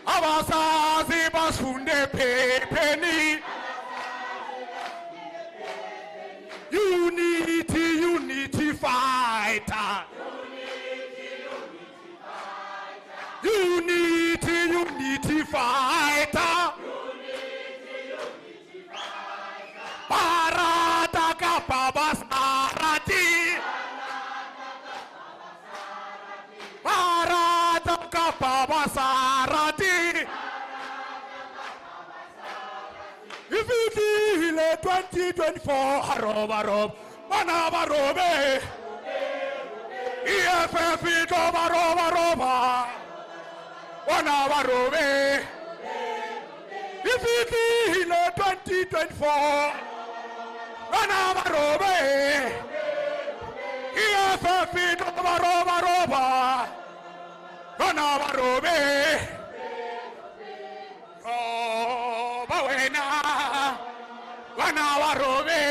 Abasazi basfunde pepeni. Unity fighter. Unity fighter. Parataka babasarati. Parataka babasarati. If you feel 2024 harob, manabarobe. EFF roba. Manabarobe. If you feel 2024, manabarobe. EFF roba. Manabarobe. Oh, bawena. Manabarobe.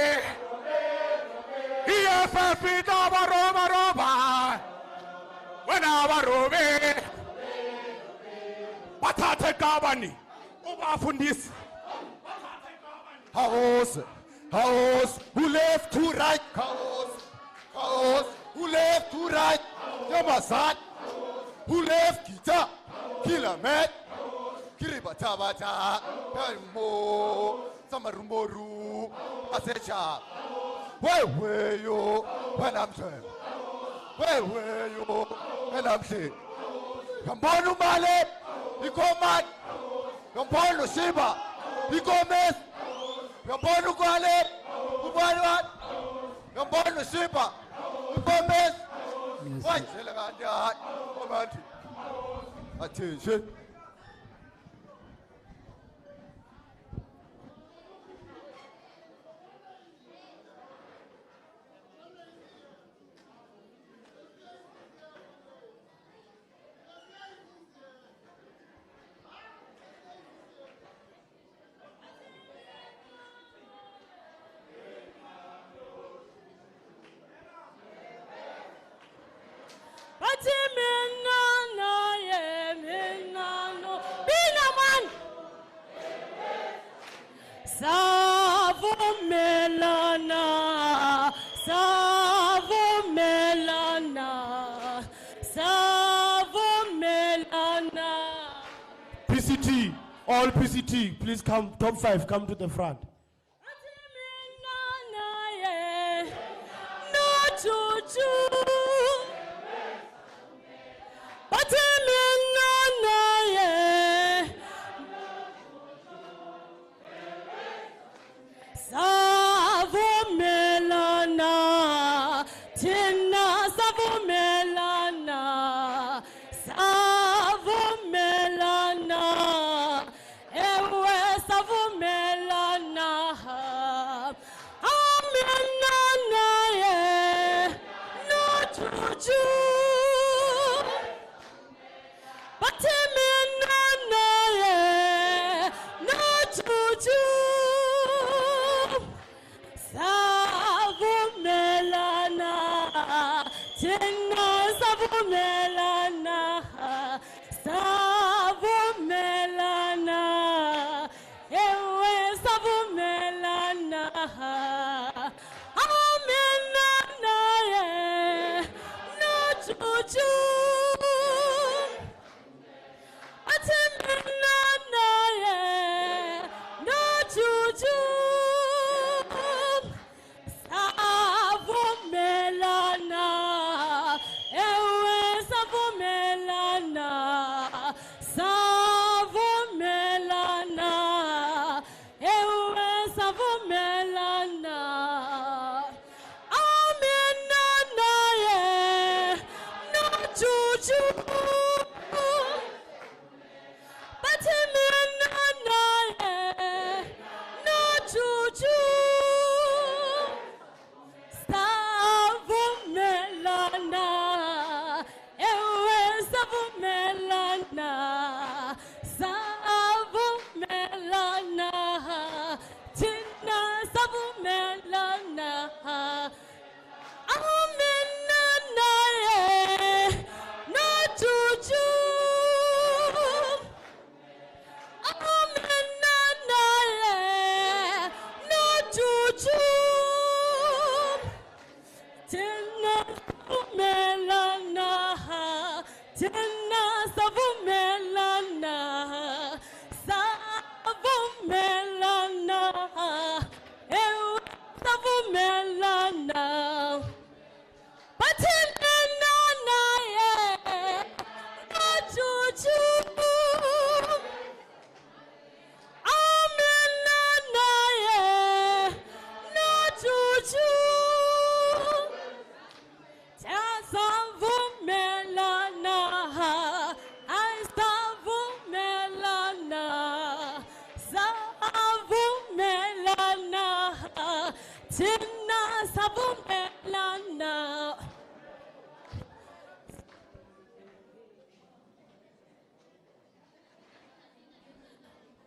EFF roba. Manabarobe. Patate Gabani. Overfundis. Chaos. Who left to right? Chaos. Who left to right? Yamasat. Who left Kita? Kilamet. Kiribatabata. Elmo. Samarumoru. Asecha. Where were you when I'm saying? Where were you when I'm saying? Kambonu Male. Ikoman, Kamponu Shiba, Ikomes, Kamponu Kwale, Kubanwan, Kamponu Shiba, Ikomes, why Selaganda, Command. Attention. PCT, all PCT, please come, top 5, come to the front. Melana, Tina savumelana, savumelana, savumelana. Batina na ye, no chuchu. Amina na ye, no chuchu. Savumelana, I savumelana, savumelana, Tina savumelana.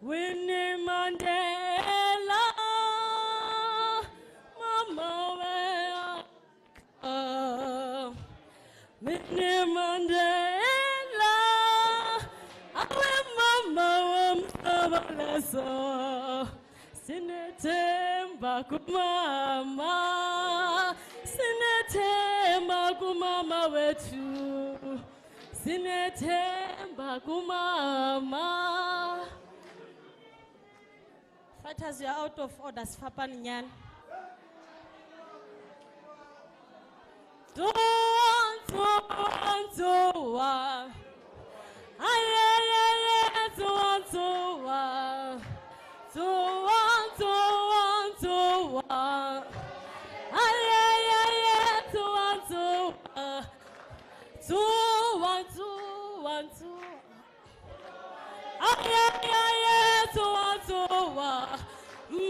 Winnie Mandela, Mama where Winnie Mandela, awe mama wamsabalasa, sinetemba kumama, sinetemba kumama wetu, sinetemba kumama. Fighters, you are out of order, Sifapani Nyan.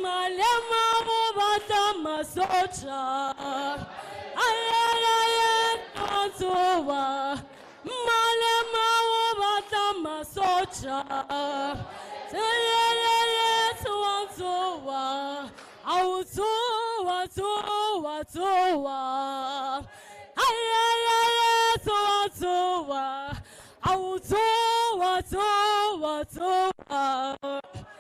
Malema mubata masocha, tuwa. Malema mubata masocha, tuwa. Au tuwa. Tuwa. Au tuwa.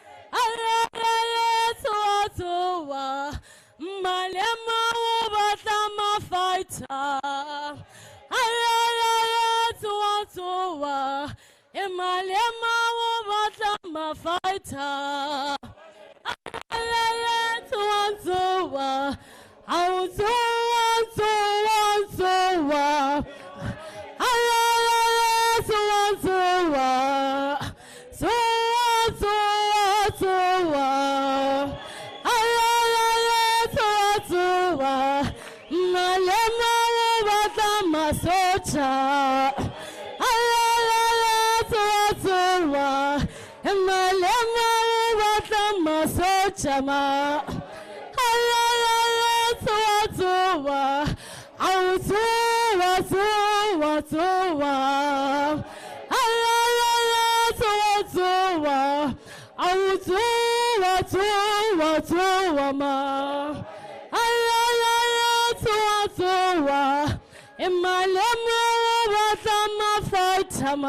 Malema ubata mafighter.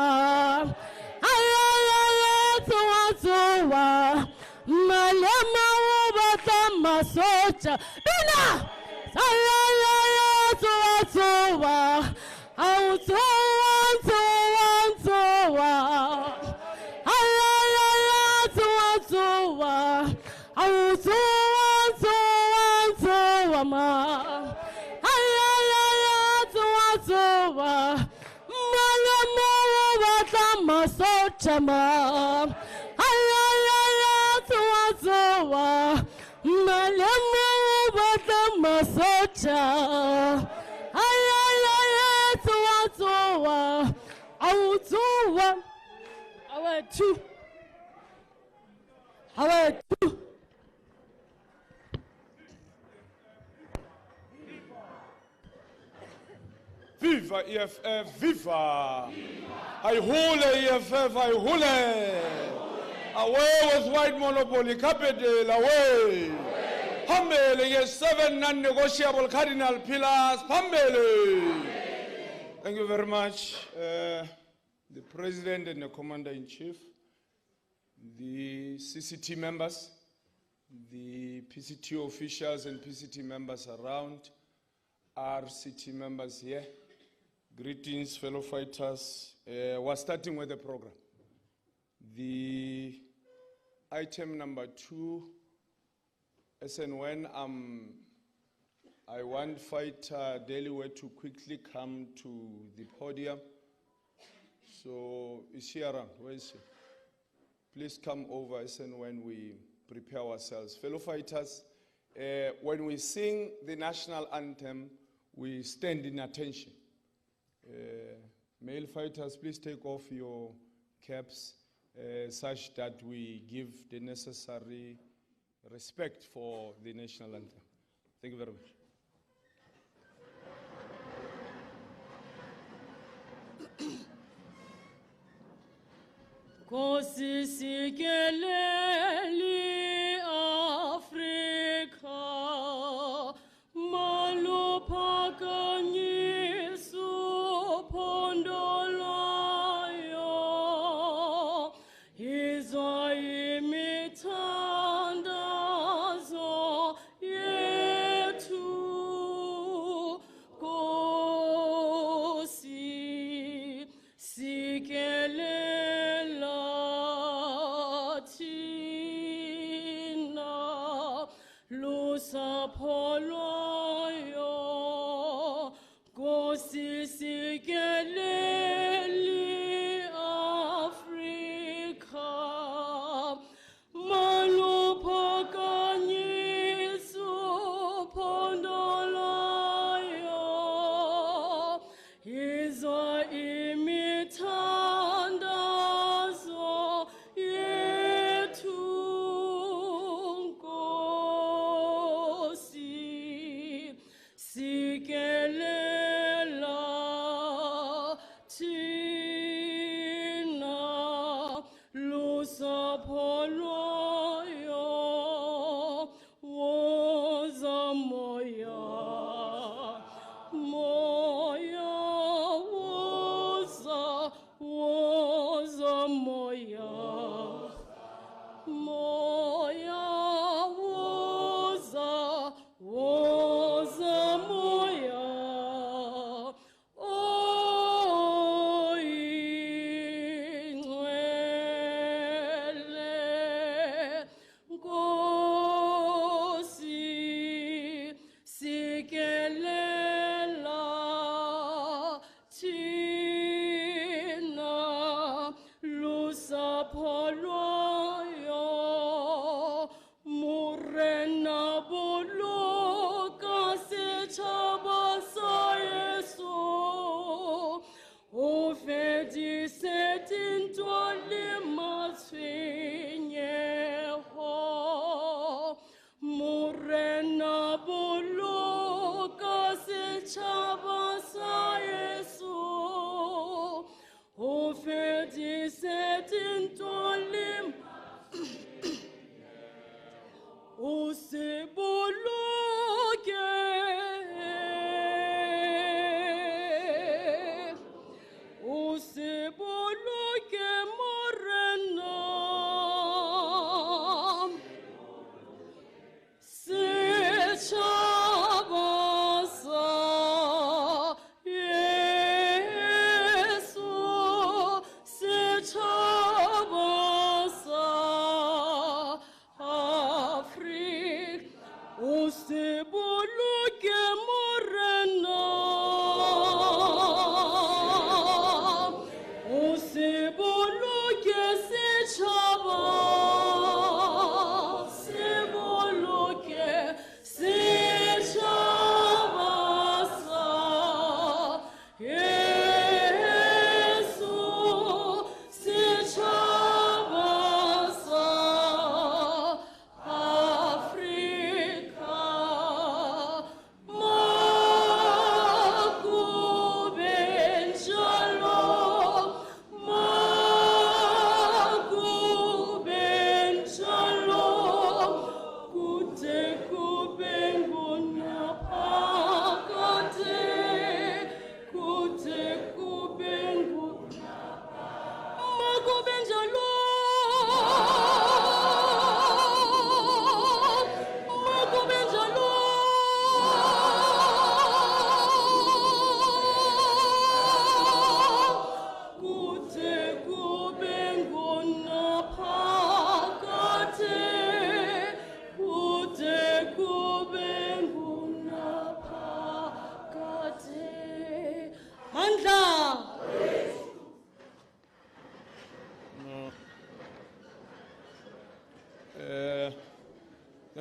Tuwa. Malema ubata mafighter. Tuwa. Au tuwa. Viva EFF, viva! I hule EFF, I hule! Away with white monopoly capital, away! Pambele, yes, 7 non-negotiable cardinal pillars, Pambele! Thank you very much, the President and the Commander-in-Chief, the CCT members, the PCT officials and PCT members around, RCT members here, Greetings, fellow fighters. We're starting with the program. The item number 2, as and when I want Fighter Deliwe to quickly come to the podium. So, is she around? Where is she? Please come over as and when we prepare ourselves. Fellow fighters, when we sing the national anthem, we stand in attention. Male fighters, please take off your caps such that we give the necessary respect for the national anthem. Thank you very much. Kosi sikeleli Afrika, malupakani supondolayo, izoi mitandazo yetu, kosi sikeleli. Sapoloyo, kosi sikeleli Afrika, malupakani supondolayo, izo imitandazo yetu. Sikelela tina lusapoloyo woza moya woza moya woza moya.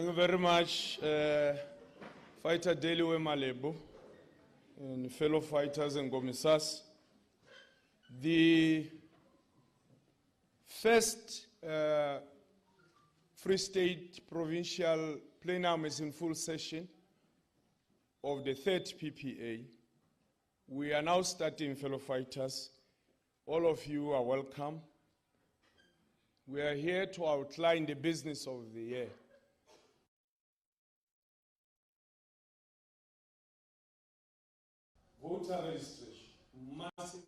Thank you very much, Fighter Deliwe Malebo and fellow fighters and Gomisas. The first Free State Provincial Plenum is in full session of the third PPA. We are now starting, fellow fighters. All of you are welcome. We are here to outline the business of the year. Voter registration, massive.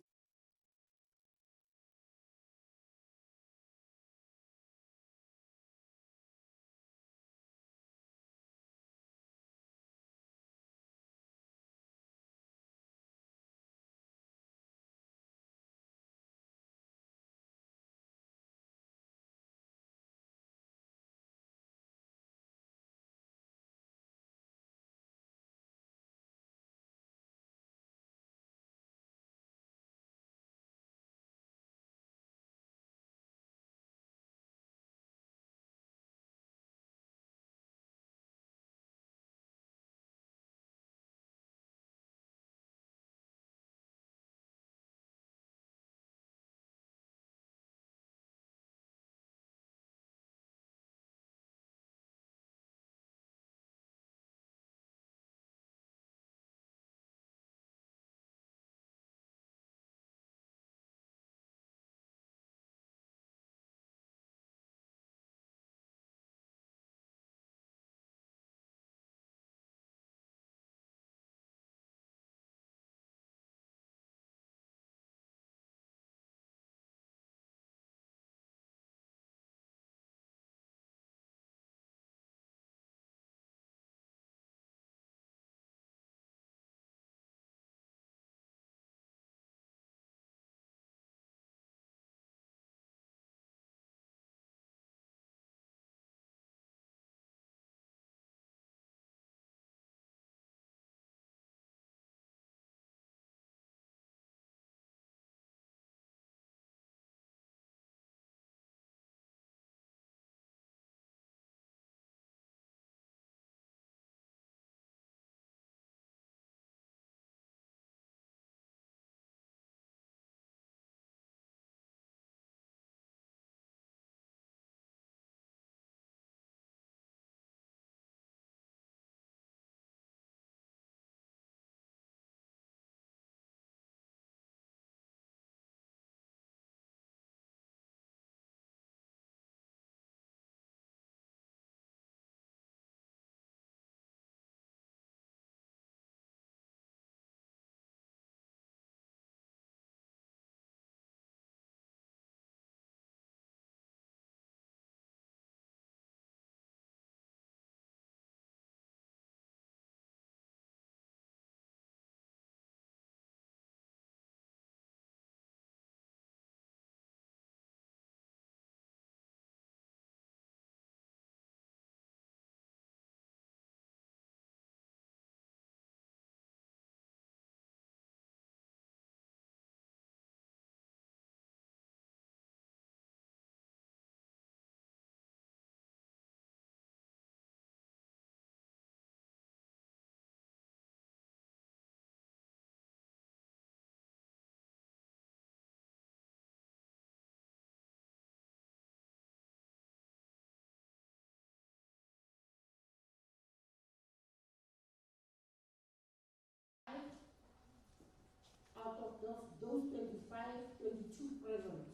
Out of those 25, 22 present.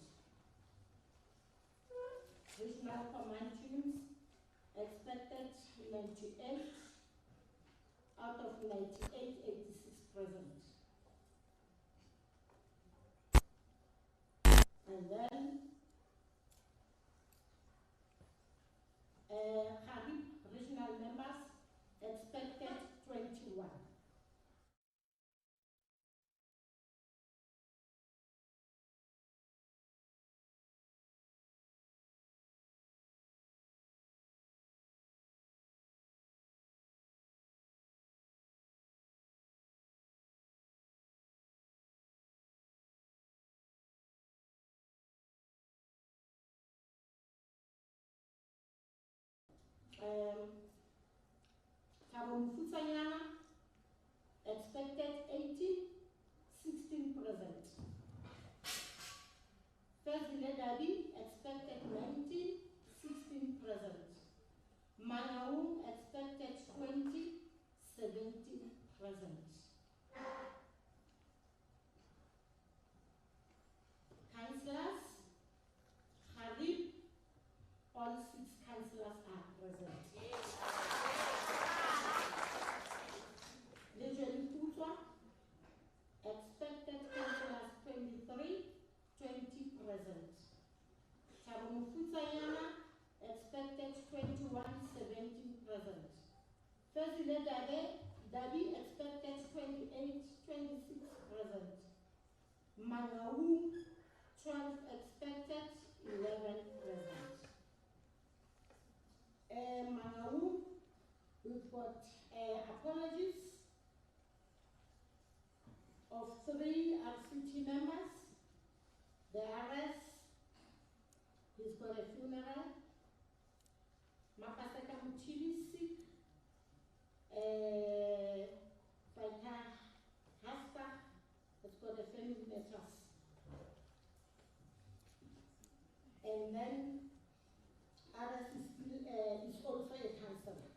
Regional command teams expected 98 out of 98, 86 present. And then Kharib regional members expected 21. Thabo Mofutshanyana, expected 18, 16 present. Fezile Dabi, expected 19, 16 present. Mangaung, expected 20, 17 present. Councillors, Harib, all 6 councillors are present. Legally Putwa, expected councillors 23, 20 present. Thabo Mofutshanyana, expected 21, 17 present. Fezile Dabi, expected 28, 26 present. Mangaung, 12 expected, 11 present. Mangaung, we've got apologies of 3 RCT members. The arrest, he's got a funeral. Mapaseka Mutili sick. Faita Hasta has got a family matters. And then others is also a councillor.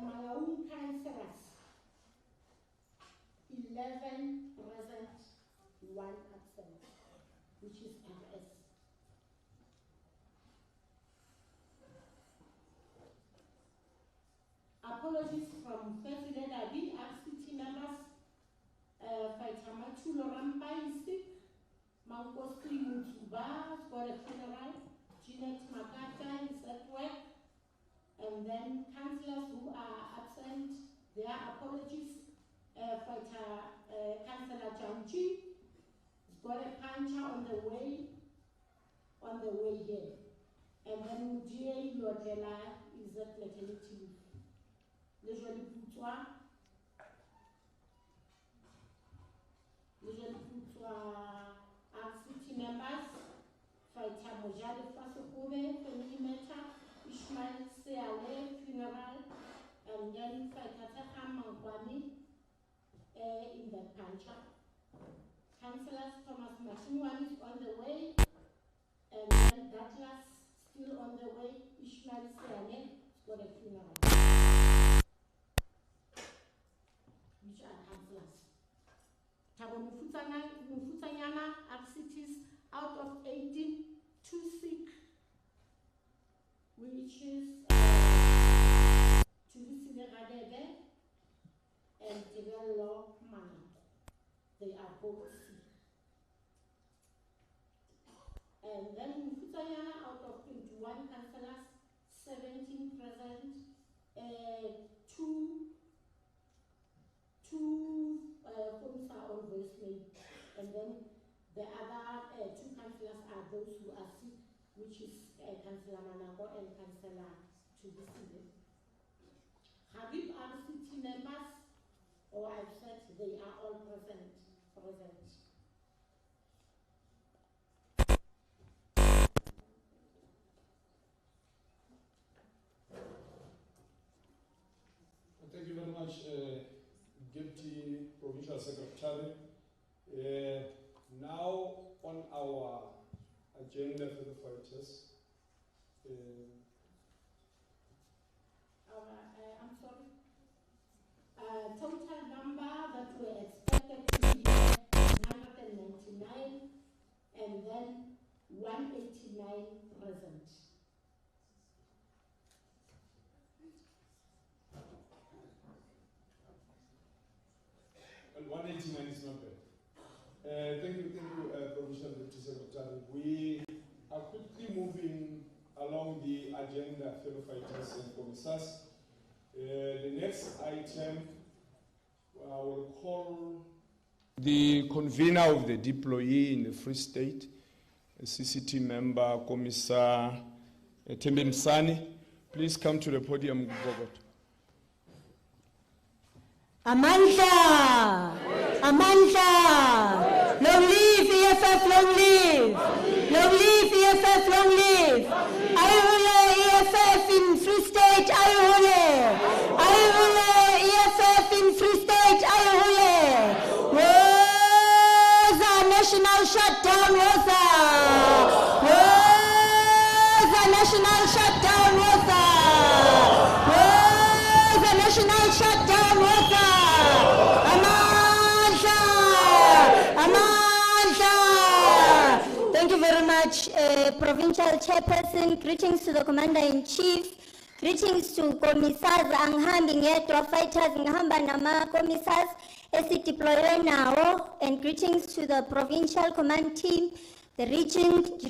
Mangaung councillors, 11 present, 1 absent, which is RS. Apologies from Fezile Dabi, RCT members. Faitamachulo Rampai is sick. Mankoski Mutsuba has got a funeral. Jeanette Makata is at work. And then councillors who are absent, their apologies. Councillor Janchi has got a puncture on the way here. And then Mujie Lodela is at maternity leave. Legally Putwa, RCT members, Faita Mojade Fasokube, family matter, Ishmael Seale, funeral, and then Faita Takam Mangwani in the puncher. Councillors Thomas Mashimwan is on the way, and then Douglas still on the way. Ishmael Seale has got a funeral. Which are councillors. Thabo Mofutshanyana, RCTs, out of 18, 2 sick, which is Tulisile Radebe and Tivelo Mana. They are both sick. And then Mofutshanyana, out of 21 councillors, 17 present, 2 phones are on voicemail, and then the other 2 councillors are those who are sick, which is Councillor Manako and Councillor Chubisile. Habib RCT members, or I've said they are all present. Thank you very much, Deputy Provincial Secretary. Now on our agenda for the fighters. I'm sorry. Total number that were expected to be here is 199, and then 189 present. Well, 189 is not bad. Thank you, Provincial Deputy Secretary. We are quickly moving along the agenda, fellow fighters and commissars. The next item, I will call the convener of the deployee in the Free State, a CCT member, Commissar Tembe Msani. Please come to the podium, Bogot. Amandla! Long live EFF, long live! Provincial Chairperson, greetings to the Commander-in-Chief, greetings to Commissars Anghambi Ngedwa Fighters Ngahamba Nama Commissars esideploywe nawo, and greetings to the Provincial Command Team, the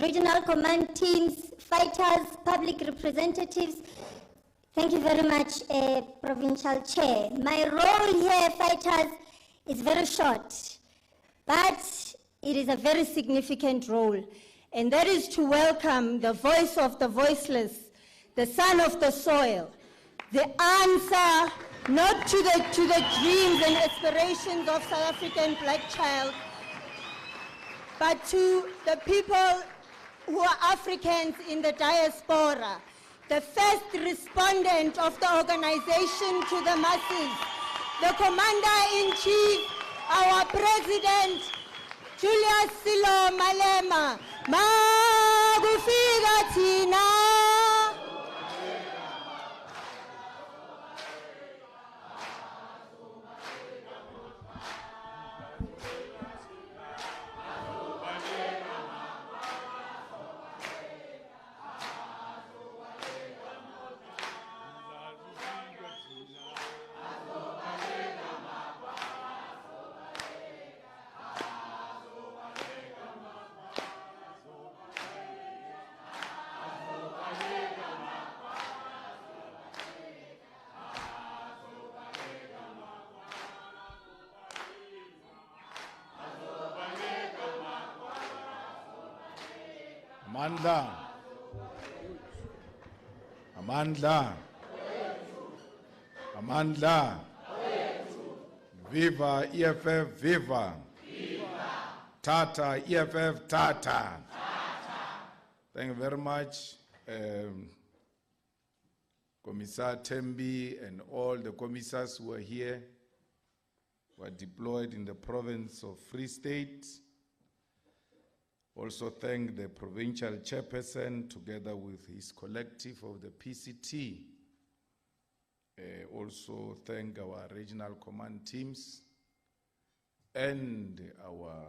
regional command teams, fighters, public representatives. Thank you very much, Provincial Chair. My role here, fighters, is very short, but it is a very significant role, and that is to welcome the voice of the voiceless, the son of the soil, the answer not to the dreams and aspirations of South African black child, but to the people who are Africans in the diaspora, the first respondent of the organization to the masses, the Commander-in-Chief, our President, Julius Silo Malema, Magufika Tina. Amandla. Amandla. Amandla. Viva EFF, viva. Tata, EFF, Tata. Thank you very much, Commissar Tembi and all the commissars who are here, who are deployed in the province of Free State. Also thank the provincial chairperson together with his collective of the PCT. Also thank our regional command teams and our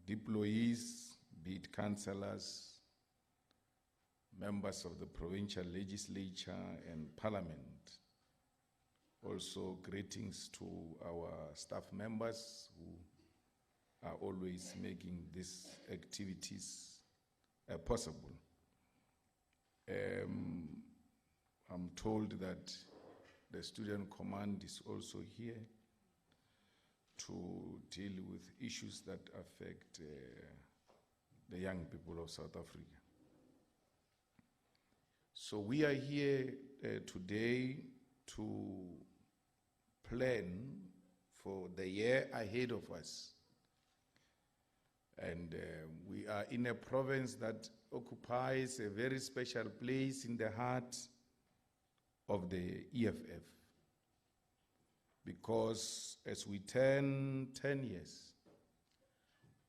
deployees, be it councillors, members of the provincial legislature and parliament. Also greetings to our staff members who are always making these activities possible. I'm told that the student command is also here to deal with issues that affect the young people of South Africa. So we are here today to plan for the year ahead of us. And we are in a province that occupies a very special place in the heart of the EFF. Because as we turn 10 years,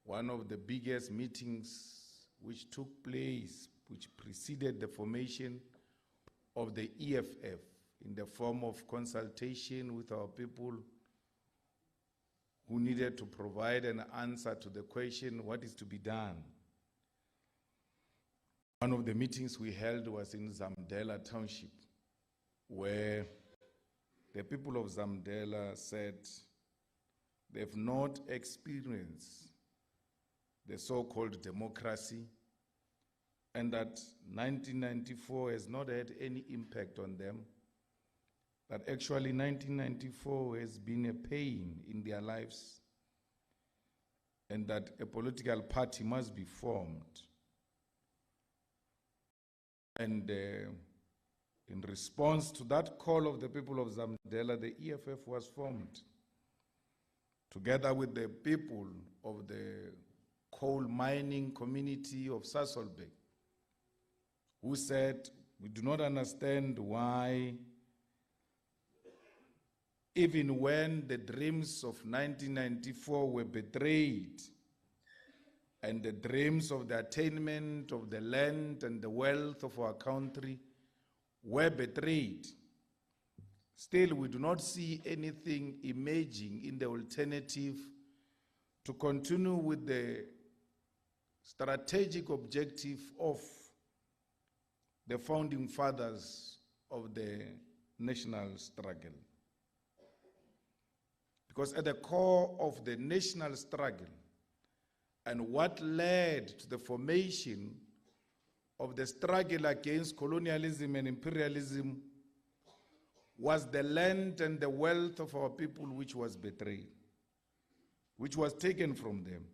one of the biggest meetings which took place, which preceded the formation of the EFF in the form of consultation with our people who needed to provide an answer to the question, what is to be done? One of the meetings we held was in Zamdela Township, where the people of Zamdela said they've not experienced the so-called democracy, and that 1994 has not had any impact on them, that actually 1994 has been a pain in their lives, and that a political party must be formed. And in response to that call of the people of Zamdela, the EFF was formed, together with the people of the coal mining community of Sasolburg, who said, we do not understand why, even when the dreams of 1994 were betrayed, and the dreams of the attainment of the land and the wealth of our country were betrayed, still we do not see anything emerging in the alternative to continue with the strategic objective of the founding fathers of the national struggle. Because at the core of the national struggle and what led to the formation of the struggle against colonialism and imperialism was the land and the wealth of our people which was betrayed, which was taken from them.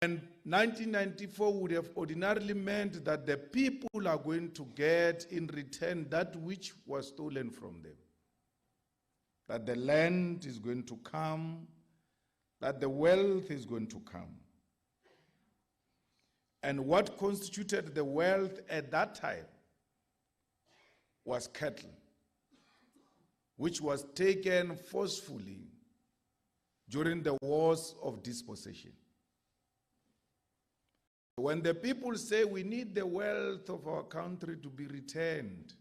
And 1994 would have ordinarily meant that the people are going to get in return that which was stolen from them. That the land is going to come, that the wealth is going to come. And what constituted the wealth at that time was cattle, which was taken forcefully during the wars of dispossession. When the people say we need the wealth of our country to be returned,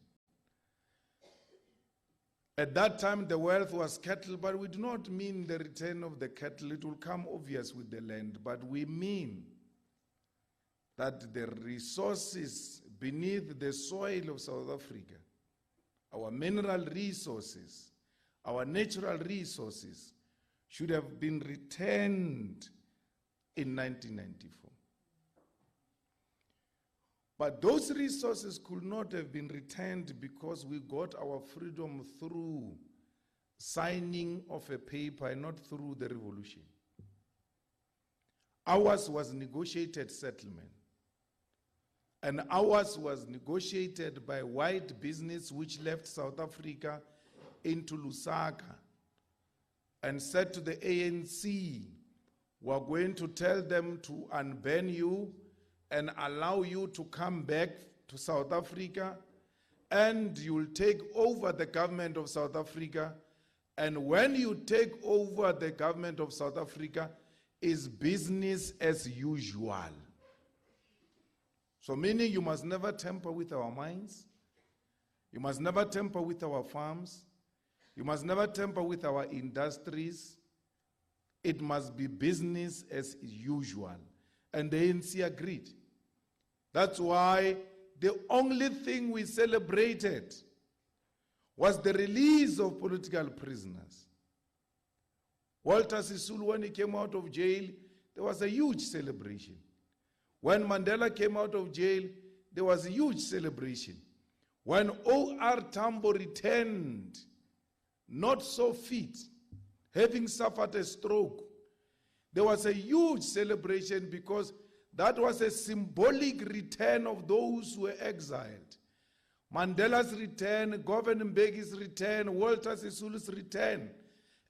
at that time the wealth was cattle, but we do not mean the return of the cattle. It will come obvious with the land, but we mean that the resources beneath the soil of South Africa, our mineral resources, our natural resources, should have been returned in 1994. But those resources could not have been returned because we got our freedom through signing of a paper and not through the revolution. Ours was negotiated settlement. And ours was negotiated by white business which left South Africa into Lusaka and said to the ANC, we're going to tell them to unban you and allow you to come back to South Africa, and you'll take over the government of South Africa. And when you take over the government of South Africa, it's business as usual. So meaning you must never tamper with our mines, you must never tamper with our farms, you must never tamper with our industries. It must be business as usual. And the ANC agreed. That's why the only thing we celebrated was the release of political prisoners. Walter Sisulu, when he came out of jail, there was a huge celebration. When Mandela came out of jail, there was a huge celebration. When O.R. Tambo returned, not so fit, having suffered a stroke, there was a huge celebration because that was a symbolic return of those who were exiled. Mandela's return, Govan Mbegi's return, Walter Sisulu's return,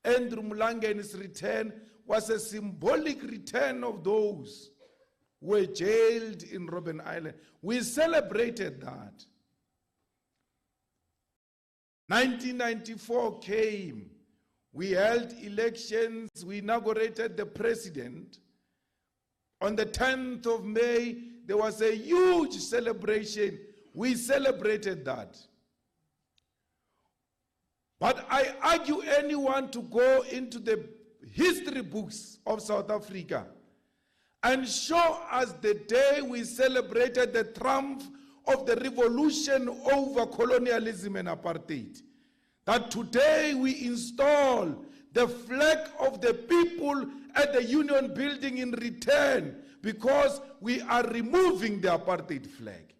Andrew Mlangen's return was a symbolic return of those who were jailed in Robben Island. We celebrated that. 1994 came. We held elections. We inaugurated the president. On the 10th of May, there was a huge celebration. We celebrated that. But I argue anyone to go into the history books of South Africa and show us the day we celebrated the triumph of the revolution over colonialism and apartheid. That today we install the flag of the people at the Union Building in return because we are removing the apartheid flag.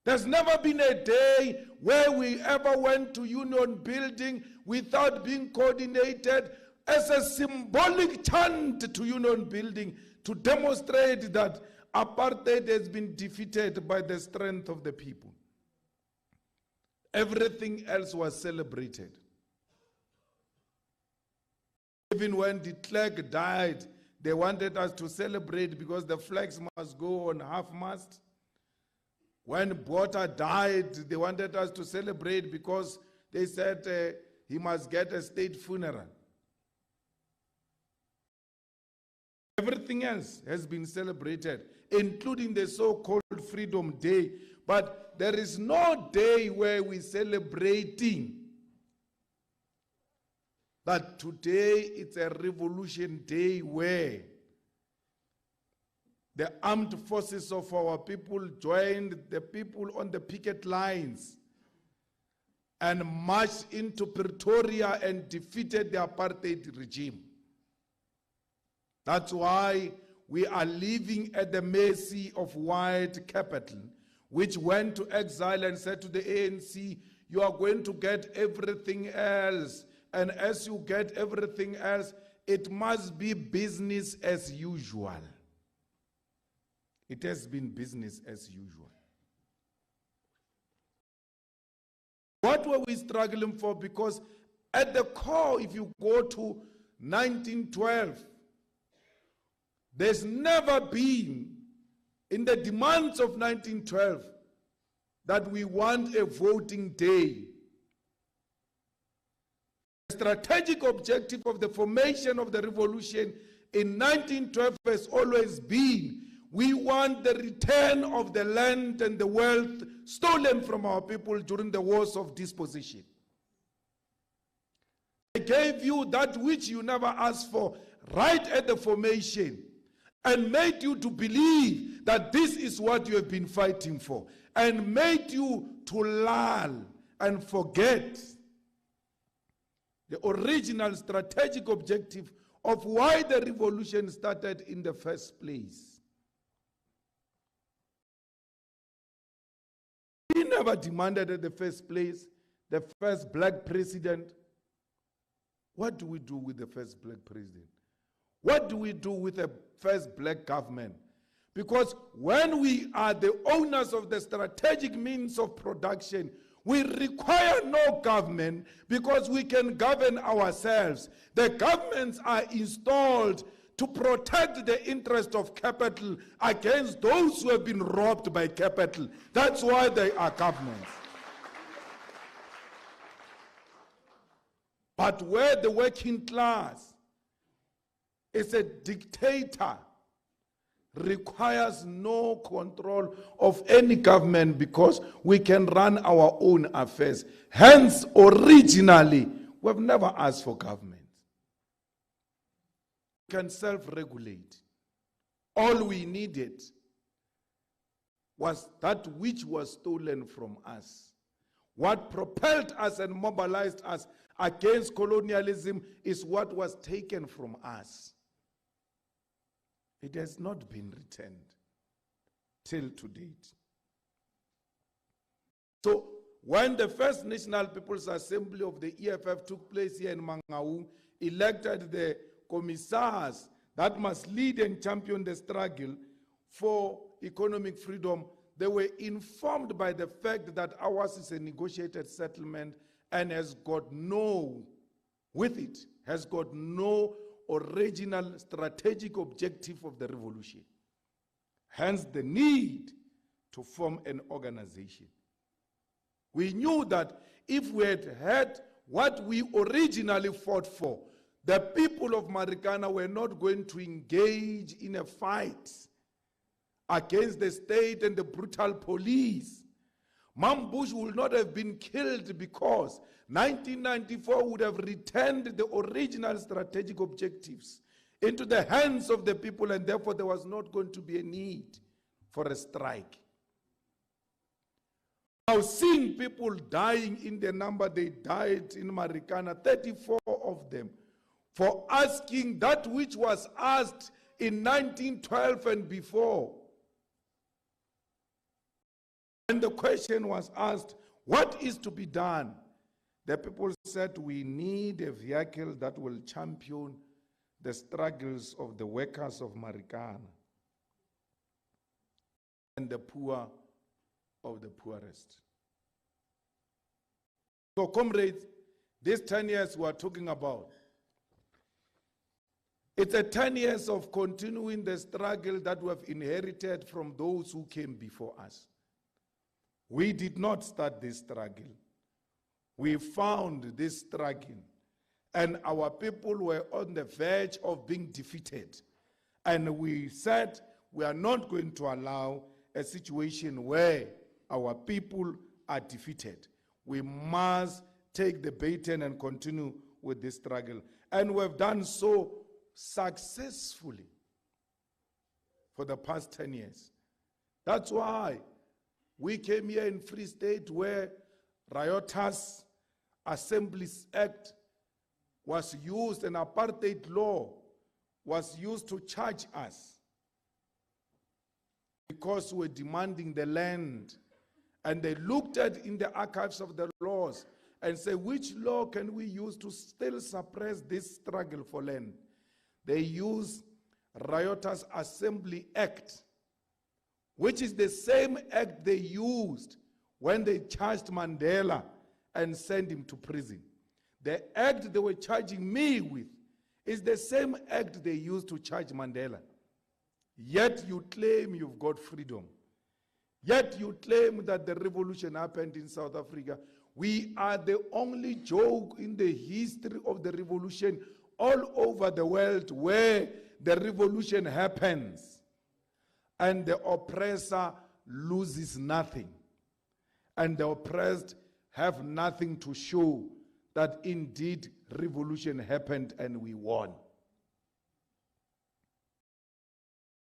There's never been a day where we ever went to Union Building without being coordinated as a symbolic chant to Union Building to demonstrate that apartheid has been defeated by the strength of the people. Everything else was celebrated. Even when de Klerk died, they wanted us to celebrate because the flags must go on half-mast. When Botha died, they wanted us to celebrate because they said he must get a state funeral. Everything else has been celebrated, including the so-called Freedom Day. But there is no day where we're celebrating that today it's a revolution day where the armed forces of our people joined the people on the picket lines and marched into Pretoria and defeated the apartheid regime. That's why we are living at the mercy of white capital, which went to exile and said to the ANC, you are going to get everything else. And as you get everything else, it must be business as usual. It has been business as usual. What were we struggling for? Because at the core, if you go to 1912, there's never been, in the demands of 1912, that we want a voting day. The strategic objective of the formation of the revolution in 1912 has always been, we want the return of the land and the wealth stolen from our people during the wars of dispossession. They gave you that which you never asked for right at the formation and made you to believe that this is what you have been fighting for, and made you to lull and forget the original strategic objective of why the revolution started in the first place. We never demanded at the first place the first black president. What do we do with the first black president? What do we do with the first black government? Because when we are the owners of the strategic means of production, we require no government because we can govern ourselves. The governments are installed to protect the interest of capital against those who have been robbed by capital. That's why they are governments. But where the working class is a dictator, requires no control of any government because we can run our own affairs. Hence, originally, we've never asked for government. We can self-regulate. All we needed was that which was stolen from us. What propelled us and mobilized us against colonialism is what was taken from us. It has not been returned till to date. So when the first National People's Assembly of the EFF took place here in Mangaung, elected the commissars that must lead and champion the struggle for economic freedom, they were informed by the fact that ours is a negotiated settlement and has got no original strategic objective of the revolution. Hence the need to form an organization. We knew that if we had had what we originally fought for, the people of Marikana were not going to engage in a fight against the state and the brutal police. Mambush would not have been killed because 1994 would have returned the original strategic objectives into the hands of the people, and therefore there was not going to be a need for a strike. Now, seeing people dying in the number they died in Marikana, 34 of them, for asking that which was asked in 1912 and before. When the question was asked, what is to be done? The people said, we need a vehicle that will champion the struggles of the workers of Marikana and the poor of the poorest. So, comrades, these 10 years we are talking about, it's a 10 years of continuing the struggle that we have inherited from those who came before us. We did not start this struggle. We found this struggle, and our people were on the verge of being defeated. And we said we are not going to allow a situation where our people are defeated. We must take the baton and continue with this struggle. And we've done so successfully for the past 10 years. That's why we came here in Free State where Riotous Assemblies Act was used, an apartheid law was used to charge us because we're demanding the land. And they looked at in the archives of the laws and say, which law can we use to still suppress this struggle for land? They use Riotous Assembly Act, which is the same act they used when they charged Mandela and sent him to prison. The act they were charging me with is the same act they used to charge Mandela. Yet you claim you've got freedom. Yet you claim that the revolution happened in South Africa. We are the only joke in the history of the revolution all over the world where the revolution happens and the oppressor loses nothing. And the oppressed have nothing to show that indeed revolution happened and we won.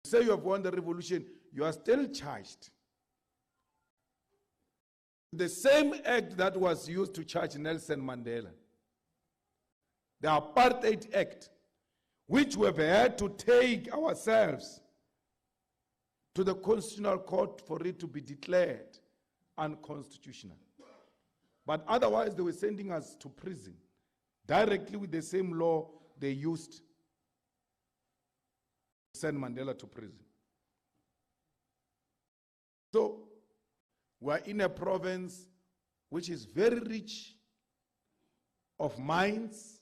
You say you have won the revolution, you are still charged. The same act that was used to charge Nelson Mandela, the Apartheid Act, which we have had to take ourselves to the Constitutional Court for it to be declared unconstitutional. But otherwise, they were sending us to prison directly with the same law they used to send Mandela to prison. So, we're in a province which is very rich of mines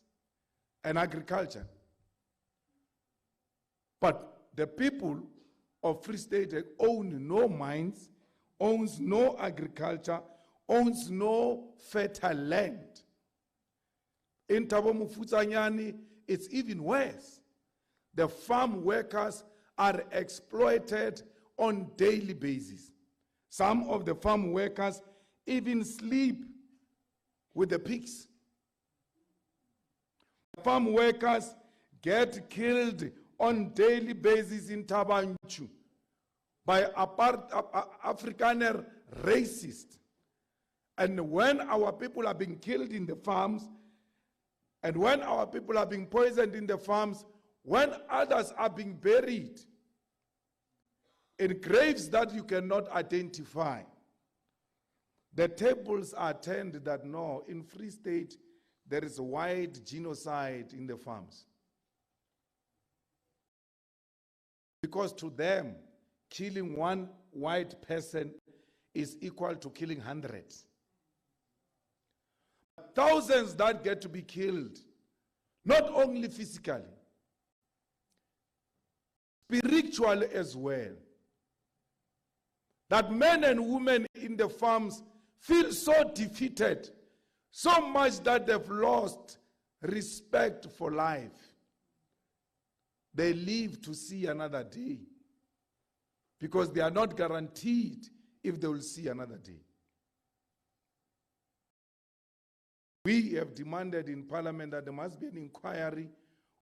and agriculture. But the people of Free State own no mines, owns no agriculture, owns no fertile land. In Thabo Mofokeng, it's even worse. The farm workers are exploited on daily basis. Some of the farm workers even sleep with the pigs. Farm workers get killed on daily basis in Thaba Nchu by Afrikaner racists. And when our people are being killed in the farms, and when our people are being poisoned in the farms, when others are being buried in graves that you cannot identify, the tables are turned that no, in Free State, there is a wide genocide in the farms. Because to them, killing one white person is equal to killing hundreds. Thousands that get to be killed, not only physically, spiritually as well. That men and women in the farms feel so defeated, so much that they've lost respect for life. They live to see another day because they are not guaranteed if they will see another day. We have demanded in Parliament that there must be an inquiry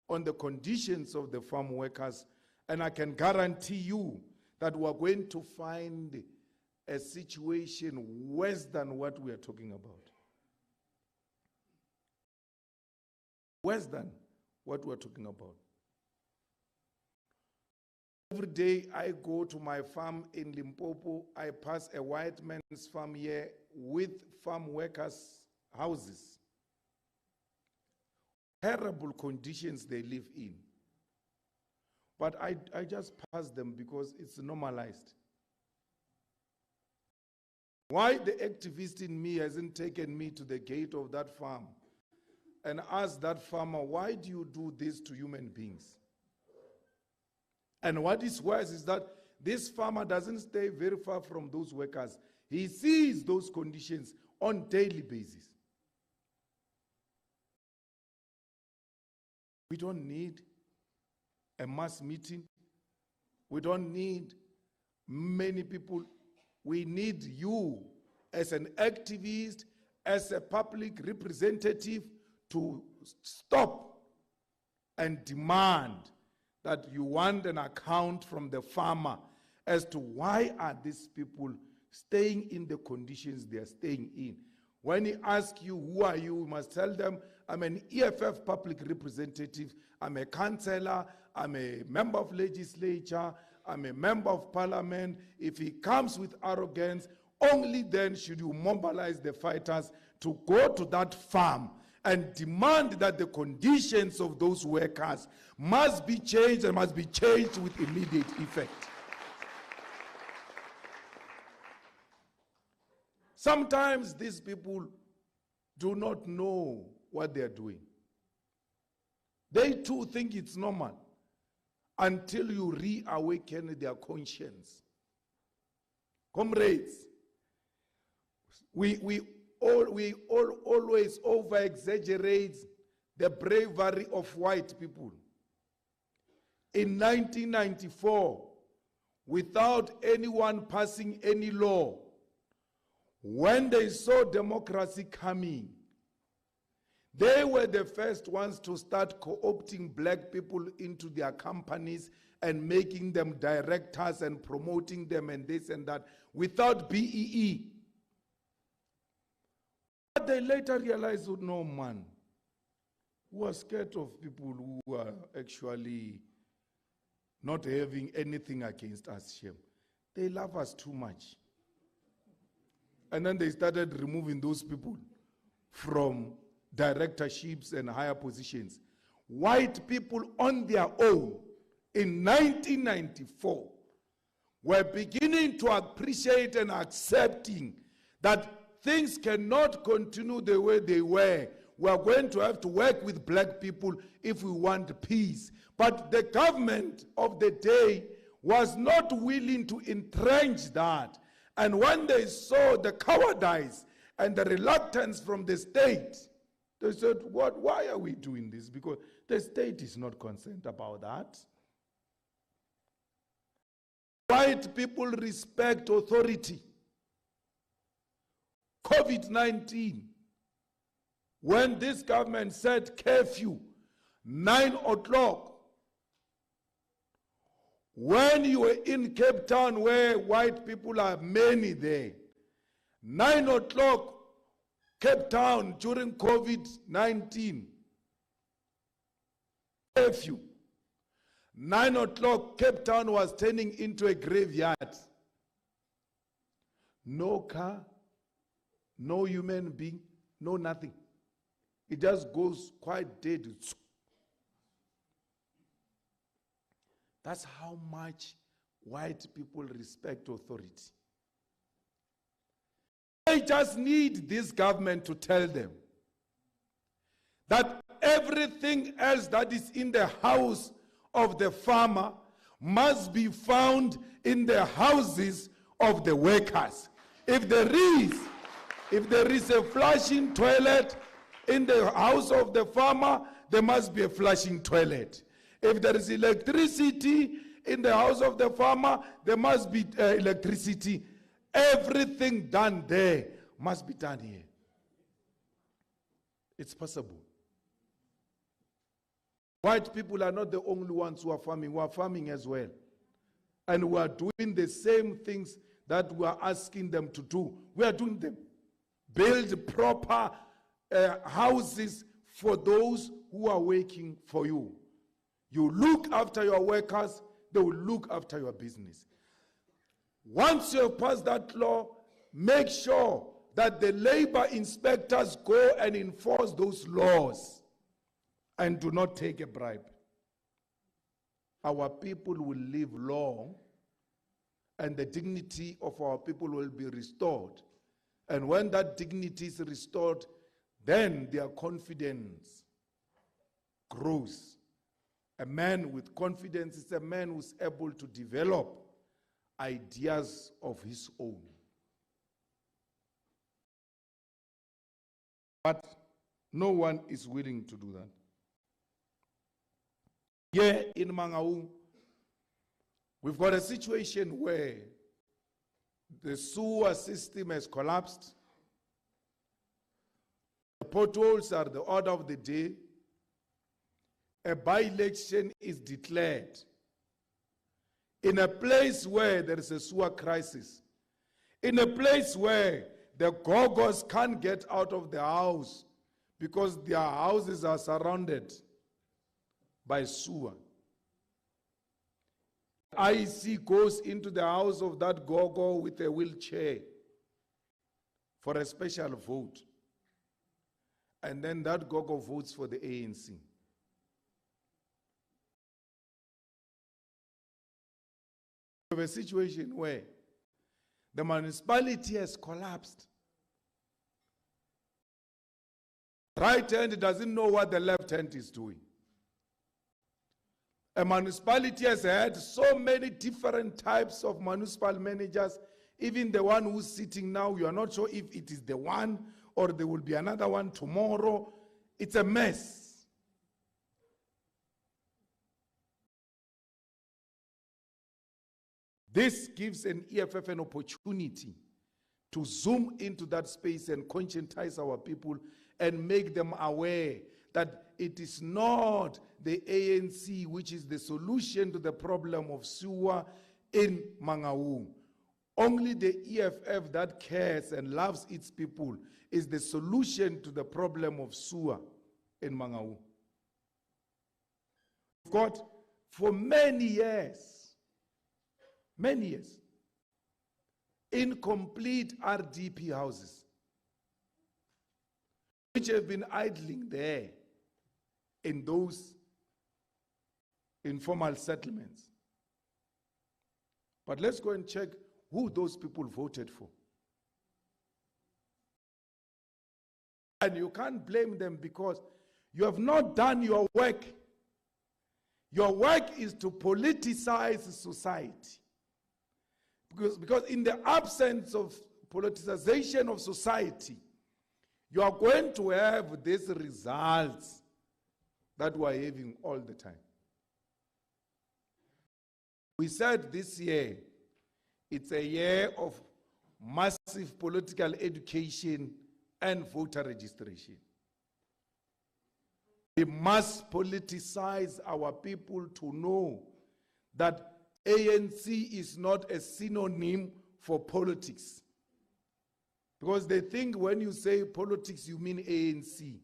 on the conditions of the farm workers, and I can guarantee you that we are going to find a situation worse than what we are talking about. Worse than what we are talking about. Every day I go to my farm in Limpopo, I pass a white man's farm here with farm workers' houses. Terrible conditions they live in. But I just pass them because it's normalized. Why the activist in me hasn't taken me to the gate of that farm and asked that farmer, why do you do this to human beings? And what is worse is that this farmer doesn't stay very far from those workers. He sees those conditions on daily basis. We don't need a mass meeting. We don't need many people. We need you as an activist, as a public representative, to stop and demand that you want an account from the farmer as to why are these people staying in the conditions they are staying in. When he asks you, who are you must tell them, I'm an EFF public representative, I'm a councillor, I'm a member of legislature, I'm a member of parliament. If he comes with arrogance, only then should you mobilize the fighters to go to that farm and demand that the conditions of those workers must be changed and must be changed with immediate effect. Sometimes these people do not know what they are doing. They too think it's normal until you reawaken their conscience. Comrades, we always over-exaggerate the bravery of white people. In 1994, without anyone passing any law, when they saw democracy coming, they were the first ones to start co-opting black people into their companies and making them directors and promoting them and this and that without BEE. But they later realized, oh, no, man, we are scared of people who are actually not having anything against us. Shame. They love us too much. And then they started removing those people from directorships and higher positions. White people on their own in 1994 were beginning to appreciate and accepting that things cannot continue the way they were. We are going to have to work with black people if we want peace. But the government of the day was not willing to entrench that. And when they saw the cowardice and the reluctance from the state, they said, why are we doing this? Because the state is not concerned about that. White people respect authority. COVID-19, when this government said curfew, 9 o'clock, when you were in Cape Town where white people are many there, 9 o'clock, Cape Town during COVID-19, curfew. 9 o'clock, Cape Town was turning into a graveyard. No car, no human being, no nothing. It just goes quite dead. That's how much white people respect authority. They just need this government to tell them that everything else that is in the house of the farmer must be found in the houses of the workers. If there is a flushing toilet in the house of the farmer, there must be a flushing toilet. If there is electricity in the house of the farmer, there must be electricity. Everything done there must be done here. It's possible. White people are not the only ones who are farming. We are farming as well. And we are doing the same things that we are asking them to do. We are doing them. Build proper houses for those who are working for you. You look after your workers, they will look after your business. Once you have passed that law, make sure that the labor inspectors go and enforce those laws and do not take a bribe. Our people will live long and the dignity of our people will be restored. And when that dignity is restored, then their confidence grows. A man with confidence is a man who's able to develop ideas of his own. But no one is willing to do that. Here in Mangaung, we've got a situation where the sewer system has collapsed. The potholes are the order of the day. A by-election is declared. In a place where there is a sewer crisis, in a place where the Gogos can't get out of the house because their houses are surrounded by sewer. IEC goes into the house of that Gogo with a wheelchair for a special vote. And then that Gogo votes for the ANC. We have a situation where the municipality has collapsed. Right hand doesn't know what the left hand is doing. A municipality has had so many different types of municipal managers. Even the one who's sitting now, you are not sure if it is the one or there will be another one tomorrow. It's a mess. This gives an EFF an opportunity to zoom into that space and conscientize our people and make them aware that it is not the ANC which is the solution to the problem of sewer in Mangaung. Only the EFF that cares and loves its people is the solution to the problem of sewer in Mangaung. We've got for many years, incomplete RDP houses, which have been idling there in those informal settlements. But let's go and check who those people voted for. And you can't blame them because you have not done your work. Your work is to politicize society. Because in the absence of politicization of society, you are going to have these results that we are having all the time. We said this year, it's a year of massive political education and voter registration. We must politicize our people to know that ANC is not a synonym for politics. Because they think when you say politics, you mean ANC.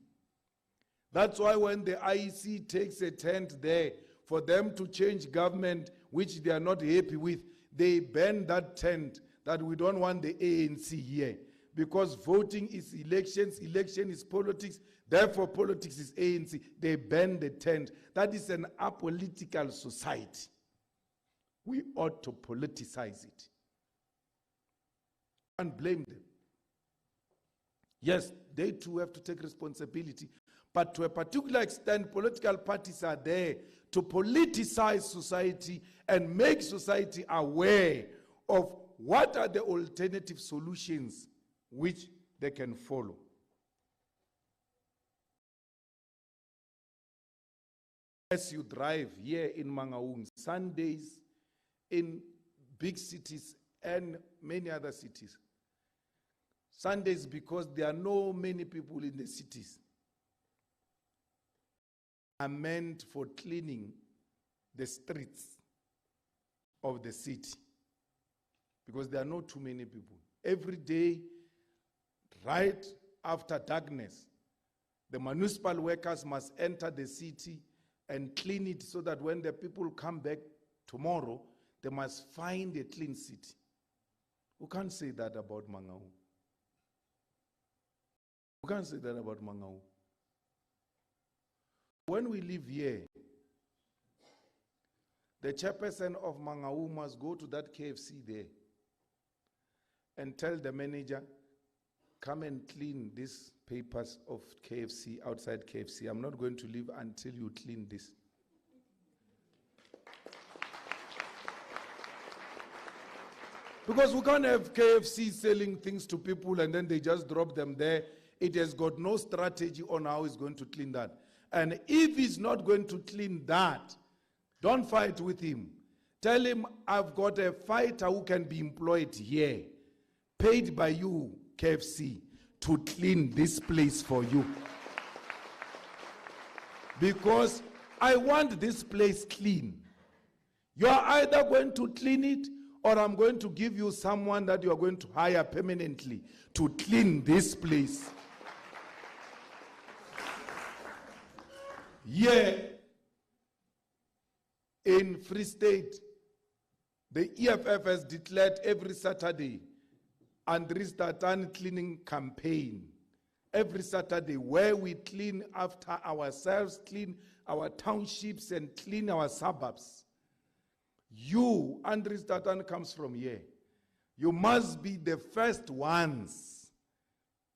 That's why when the IEC takes a tent there for them to change government, which they are not happy with, they ban that tent, that we don't want the ANC here. Because voting is elections, election is politics, therefore politics is ANC. They ban the tent. That is an apolitical society. We ought to politicize it and blame them. Yes, they too have to take responsibility, but to a particular extent, political parties are there to politicize society and make society aware of what are the alternative solutions which they can follow. As you drive here in Mangaung, Sundays, in big cities and many other cities. Sundays because there are no many people in the cities are meant for cleaning the streets of the city because there are not too many people. Every day, right after darkness, the municipal workers must enter the city and clean it so that when the people come back tomorrow, they must find a clean city. We can't say that about Mangaung. We can't say that about Mangaung. When we live here, the chairperson of Mangaung must go to that KFC there and tell the manager, come and clean these papers of KFC outside KFC. I'm not going to leave until you clean this. Because we can't have KFC selling things to people and then they just drop them there. It has got no strategy on how it's going to clean that. And if he's not going to clean that, don't fight with him. Tell him, I've got a fighter who can be employed here, paid by you, KFC, to clean this place for you. Because I want this place clean. You are either going to clean it, or I'm going to give you someone that you are going to hire permanently to clean this place. Here in Free State, the EFF has declared every Saturday Andries Tatan cleaning campaign. Every Saturday, where we clean after ourselves, clean our townships and clean our suburbs. You, Andries Tatan comes from here. You must be the first ones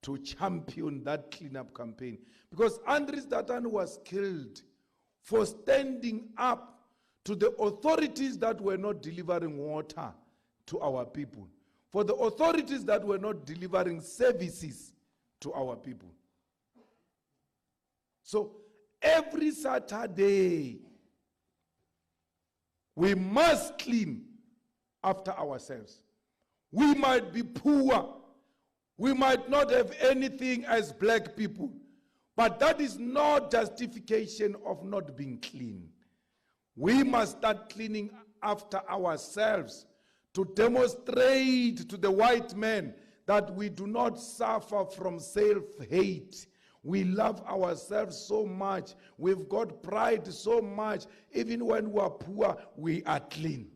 to champion that cleanup campaign. Because Andries Tatan was killed for standing up to the authorities that were not delivering water to our people, for the authorities that were not delivering services to our people. So every Saturday, we must clean after ourselves. We might be poor. We might not have anything as black people, but that is not justification of not being clean. We must start cleaning after ourselves to demonstrate to the white man that we do not suffer from self-hate. We love ourselves so much. We've got pride so much. Even when we are poor, we are clean.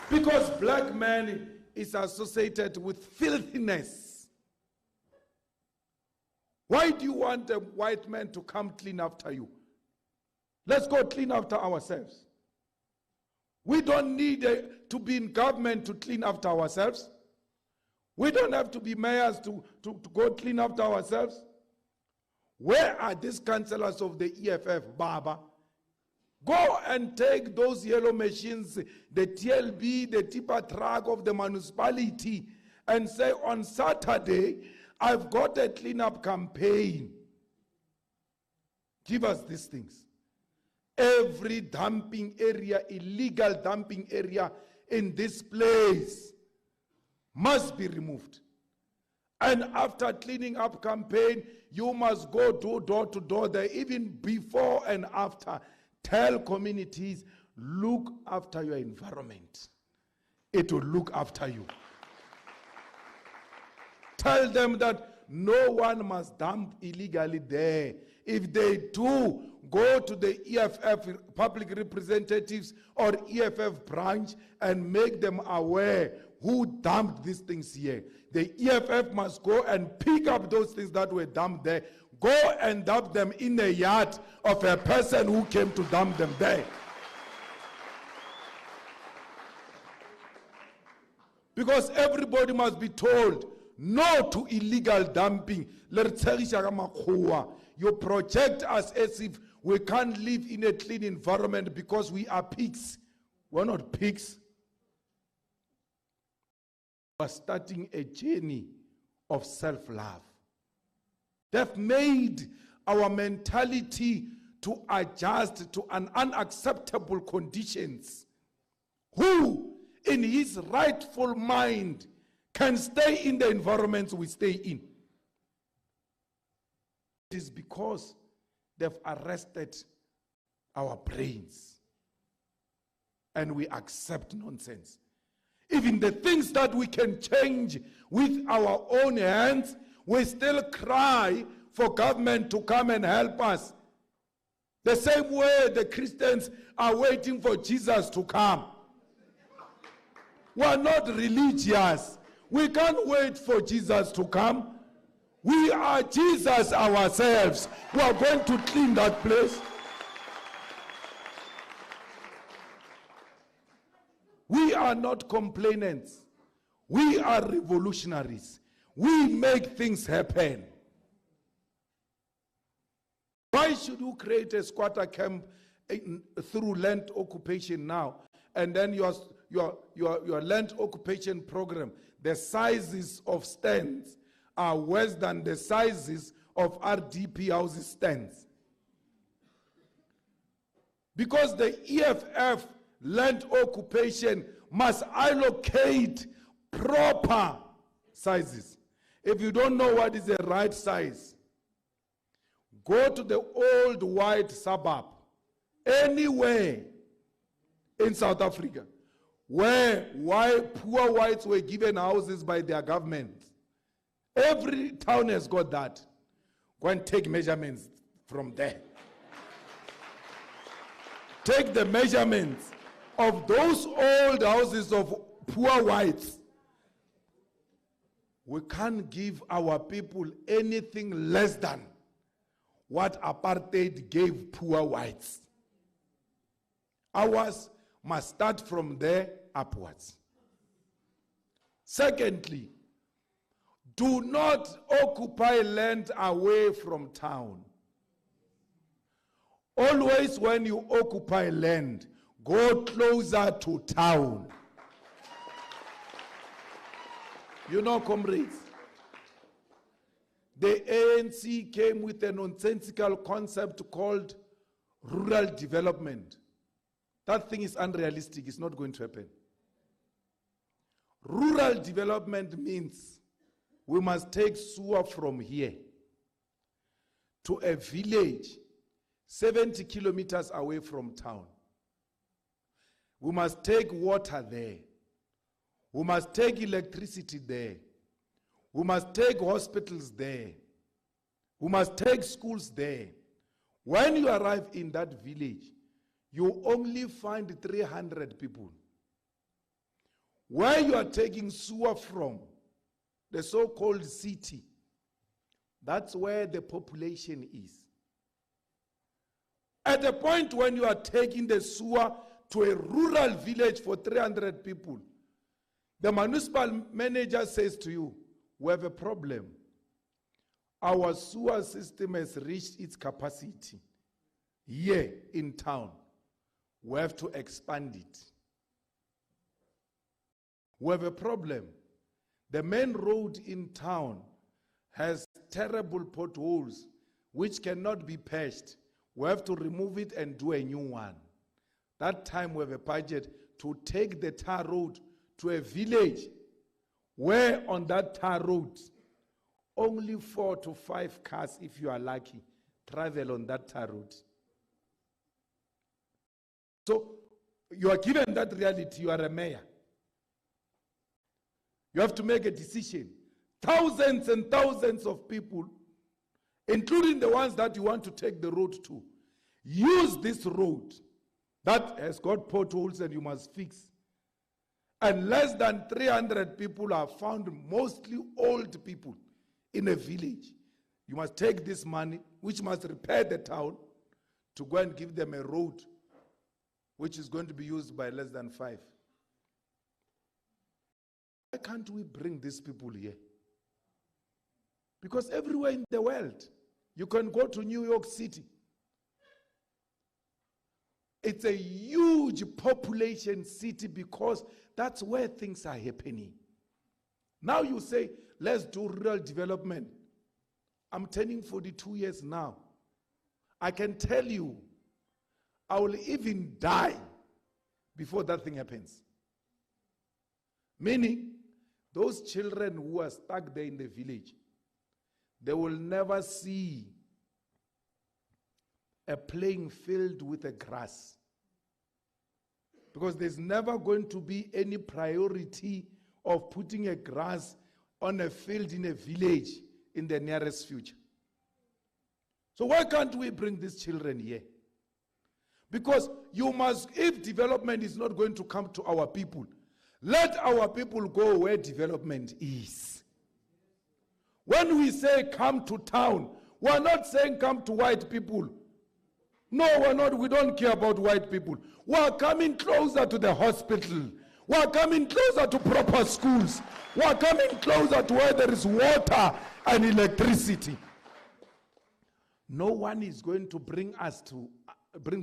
Because black man is associated with filthiness. Why do you want a white man to come clean after you? Let's go clean after ourselves. We don't need to be in government to clean after ourselves. We don't have to be mayors to go clean after ourselves. Where are these councillors of the EFF, Baba? Go and take those yellow machines, the TLB, the tipper truck of the municipality, and say, on Saturday, I've got a cleanup campaign. Give us these things. Every dumping area, illegal dumping area in this place must be removed. And after cleaning up campaign, you must go door to door there, even before and after. Tell communities, look after your environment. It will look after you. Tell them that no one must dump illegally there. If they do, go to the EFF public representatives or EFF branch and make them aware who dumped these things here. The EFF must go and pick up those things that were dumped there. Go and dump them in the yard of a person who came to dump them there. Because everybody must be told no to illegal dumping. You project us as if we can't live in a clean environment because we are pigs. We're not pigs. We're starting a journey of self-love. They've made our mentality to adjust to an unacceptable conditions. Who, in his rightful mind, can stay in the environments we stay in? It is because they've arrested our brains and we accept nonsense. Even the things that we can change with our own hands, we still cry for government to come and help us. The same way the Christians are waiting for Jesus to come. We are not religious. We can't wait for Jesus to come. We are Jesus ourselves. We are going to clean that place. We are not complainants. We are revolutionaries. We make things happen. Why should you create a squatter camp through land occupation now, and then your land occupation program, the sizes of stands are worse than the sizes of RDP houses stands? Because the EFF land occupation must allocate proper sizes. If you don't know what is the right size, go to the old white suburb, anywhere in South Africa, where poor whites were given houses by their government. Every town has got that. Go and take measurements from there. Take the measurements of those old houses of poor whites. We can't give our people anything less than what apartheid gave poor whites. Ours must start from there upwards. Secondly, do not occupy land away from town. Always when you occupy land, go closer to town. You know, comrades, the ANC came with a nonsensical concept called rural development. That thing is unrealistic. It's not going to happen. Rural development means we must take sewer from here to a village 70 kilometers away from town. We must take water there. We must take electricity there. We must take hospitals there. We must take schools there. When you arrive in that village, you only find 300 people. Where you are taking sewer from, the so-called city, that's where the population is. At the point when you are taking the sewer to a rural village for 300 people, the municipal manager says to you, we have a problem. Our sewer system has reached its capacity here in town. We have to expand it. We have a problem. The main road in town has terrible potholes which cannot be patched. We have to remove it and do a new one. That time we have a budget to take the tar road to a village where on that tar road, only 4 to 5 cars, if you are lucky, travel on that tar road. So you are given that reality, you are a mayor. You have to make a decision. Thousands and thousands of people, including the ones that you want to take the road to, use this road that has got potholes and you must fix. And less than 300 people are found, mostly old people, in a village. You must take this money, which must repair the town, to go and give them a road, which is going to be used by less than 5. Why can't we bring these people here? Because everywhere in the world, you can go to New York City. It's a huge population city because that's where things are happening. Now you say, let's do rural development. I'm turning 42 years now. I can tell you, I will even die before that thing happens. Meaning, those children who are stuck there in the village, they will never see a playing field with a grass. Because there's never going to be any priority of putting a grass on a field in a village in the nearest future. So why can't we bring these children here? Because you must, if development is not going to come to our people, let our people go where development is. When we say come to town, we're not saying come to white people. No, we're not. We don't care about white people. We're coming closer to the hospital. We're coming closer to proper schools. We're coming closer to where there is water and electricity. No one is going to bring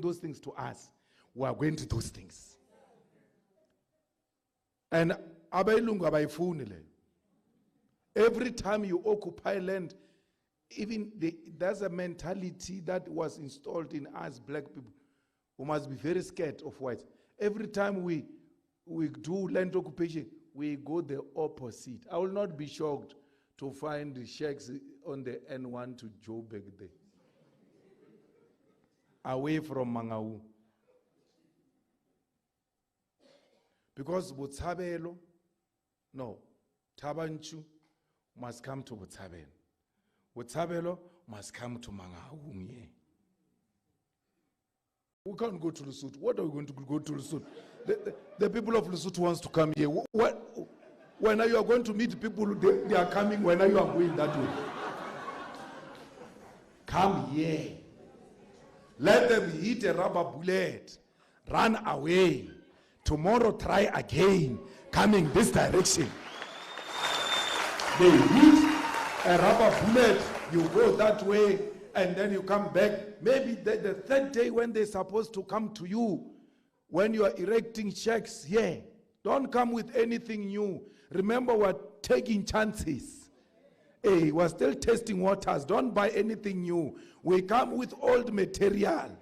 those things to us. We are going to those things. And every time you occupy land, even there's a mentality that was installed in us black people who must be very scared of whites. Every time we do land occupation, we go the opposite. I will not be shocked to find the sheikhs on the N1 to Joburg there. Away from Mangaung. Because Botshabelo, no, Tabanchu must come to Botshabelo. Botshabelo must come to Mangaung. Yeah. We can't go to Lesotho. What are we going to go to Lesotho? The people of Lesotho wants to come here. When you are going to meet people, they are coming when you are going that way. Come here. Let them hit a rubber bullet. Run away. Tomorrow try again. Coming this direction. They hit a rubber bullet. You go that way and then you come back. Maybe the third day when they're supposed to come to you, when you are erecting checks here, don't come with anything new. Remember, we're taking chances. Hey, we're still testing waters. Don't buy anything new. We come with old material.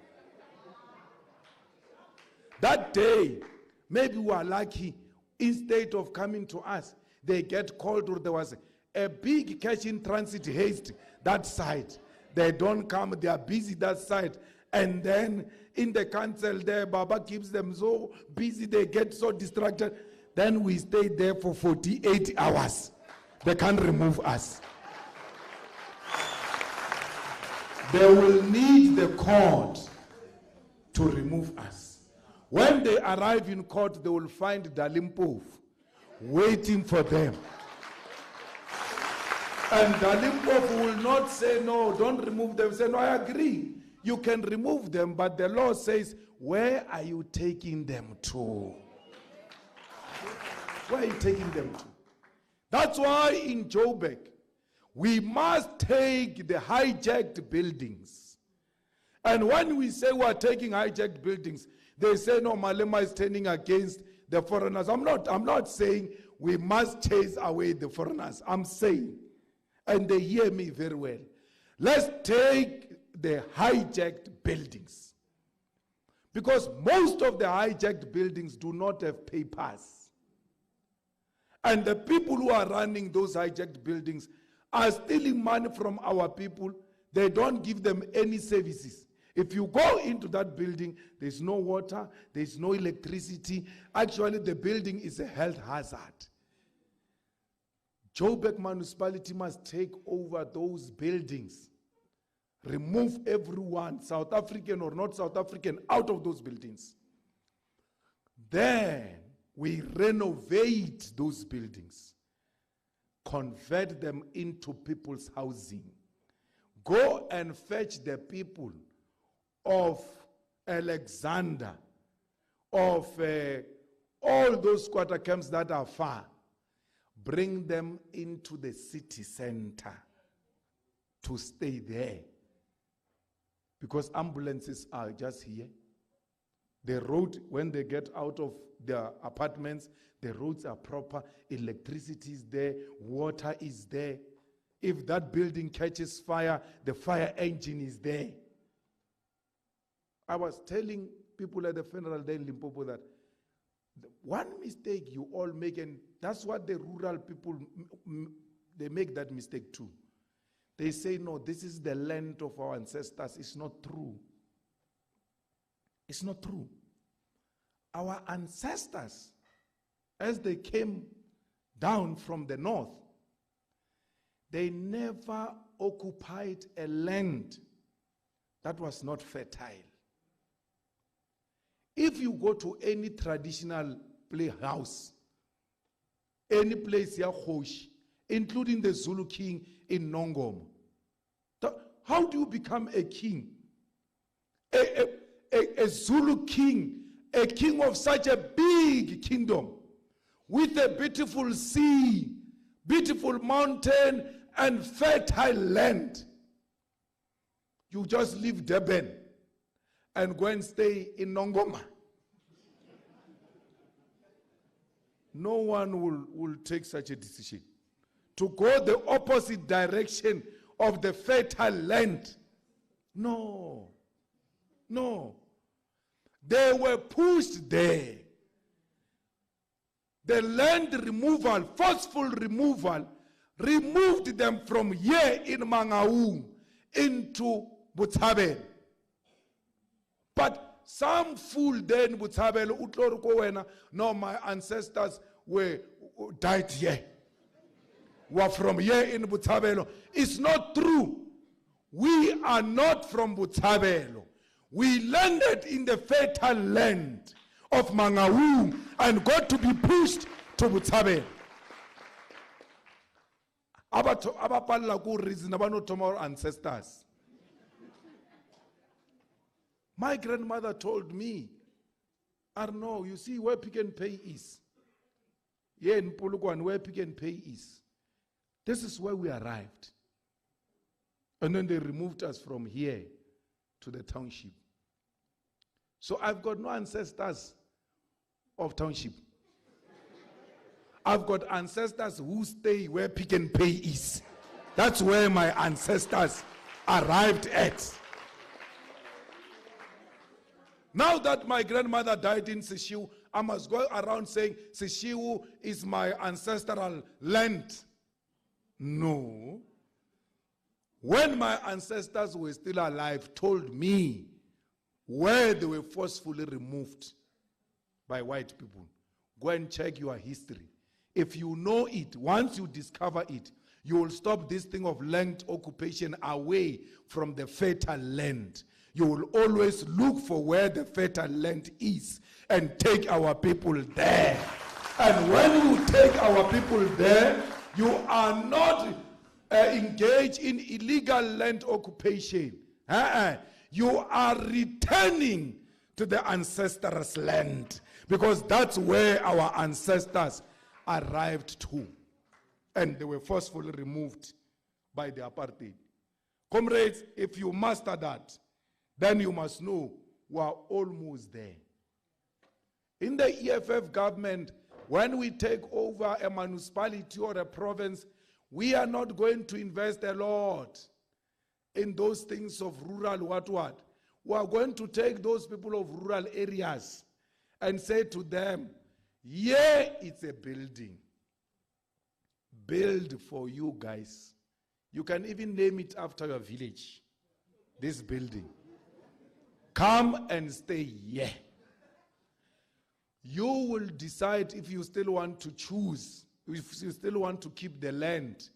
That day, maybe we are lucky. Instead of coming to us, they get called, or there was a big cash in transit haste that side. They don't come, they are busy that side. And then in the council there, Baba keeps them so busy, they get so distracted. Then we stay there for 48 hours. They can't remove us. They will need the court to remove us. When they arrive in court, they will find Dalimpov waiting for them. And Dalimpov will not say, no, don't remove them. Say, no, I agree. You can remove them, but the law says, where are you taking them to? Where are you taking them to? That's why in Joburg, we must take the hijacked buildings. And when we say we are taking hijacked buildings, they say, no, Malema is turning against the foreigners. I'm not saying we must chase away the foreigners. I'm saying, and they hear me very well, let's take the hijacked buildings. Because most of the hijacked buildings do not have papers. And the people who are running those hijacked buildings are stealing money from our people. They don't give them any services. If you go into that building, there's no water, there's no electricity. Actually, the building is a health hazard. Joburg municipality must take over those buildings. Remove everyone, South African or not South African, out of those buildings. Then we renovate those buildings. Convert them into people's housing. Go and fetch the people of Alexander, of all those squatter camps that are far. Bring them into the city center to stay there. Because ambulances are just here. The road, when they get out of their apartments, the roads are proper, electricity is there, water is there. If that building catches fire, the fire engine is there. I was telling people at the funeral there in Limpopo that one mistake you all make, and that's what the rural people, they make that mistake too. They say, no, this is the land of our ancestors. It's not true. It's not true. Our ancestors, as they came down from the north, they never occupied a land that was not fertile. If you go to any traditional playhouse, any place here, including the Zulu king in Nongoma, how do you become a king? A Zulu king, a king of such a big kingdom, with a beautiful sea, beautiful mountain, and fertile land. You just leave Durban and go and stay in Nongoma. No one will take such a decision. To go the opposite direction of the fertile land. No. No. They were pushed there. the land removal, forceful removal, removed them from here in Mangaung into Botshabelo. But some fool there in Botshabelo, utlori ko wena, no, my ancestors died here. Were from here in Botshabelo. It's not true. We are not from Botshabelo. We landed in the fertile land of Mangaung and got to be pushed to Botshabelo. Abapalla ku reason about our ancestors. My grandmother told me, Arno, you see where Pick and Pay is. Yeah, in Polokwane, where Pick and Pay is. This is where we arrived. And then they removed us from here to the township. So I've got no ancestors of township. I've got ancestors who stay where Pick and Pay is. That's where my ancestors arrived at. Now that my grandmother died in Sishiu, I must go around saying Sishiu is my ancestral land. No. When my ancestors were still alive, told me where they were forcefully removed by white people. Go and check your history. If you know it, once you discover it, you will stop this thing of land occupation away from the fertile land. You will always look for where the fertile land is and take our people there. And when you take our people there, you are not engaged in illegal land occupation. You are returning to the ancestors' land because that's where our ancestors arrived to. And they were forcefully removed by the apartheid. Comrades, if you master that, then you must know we are almost there. In the EFF government, when we take over a municipality or a province, we are not going to invest a lot in those things of rural what. We are going to take those people of rural areas and say to them, yeah, it's a building. Build for you guys. You can even name it after your village, this building. Come and stay here. You will decide if you still want to choose, if you still want to keep the land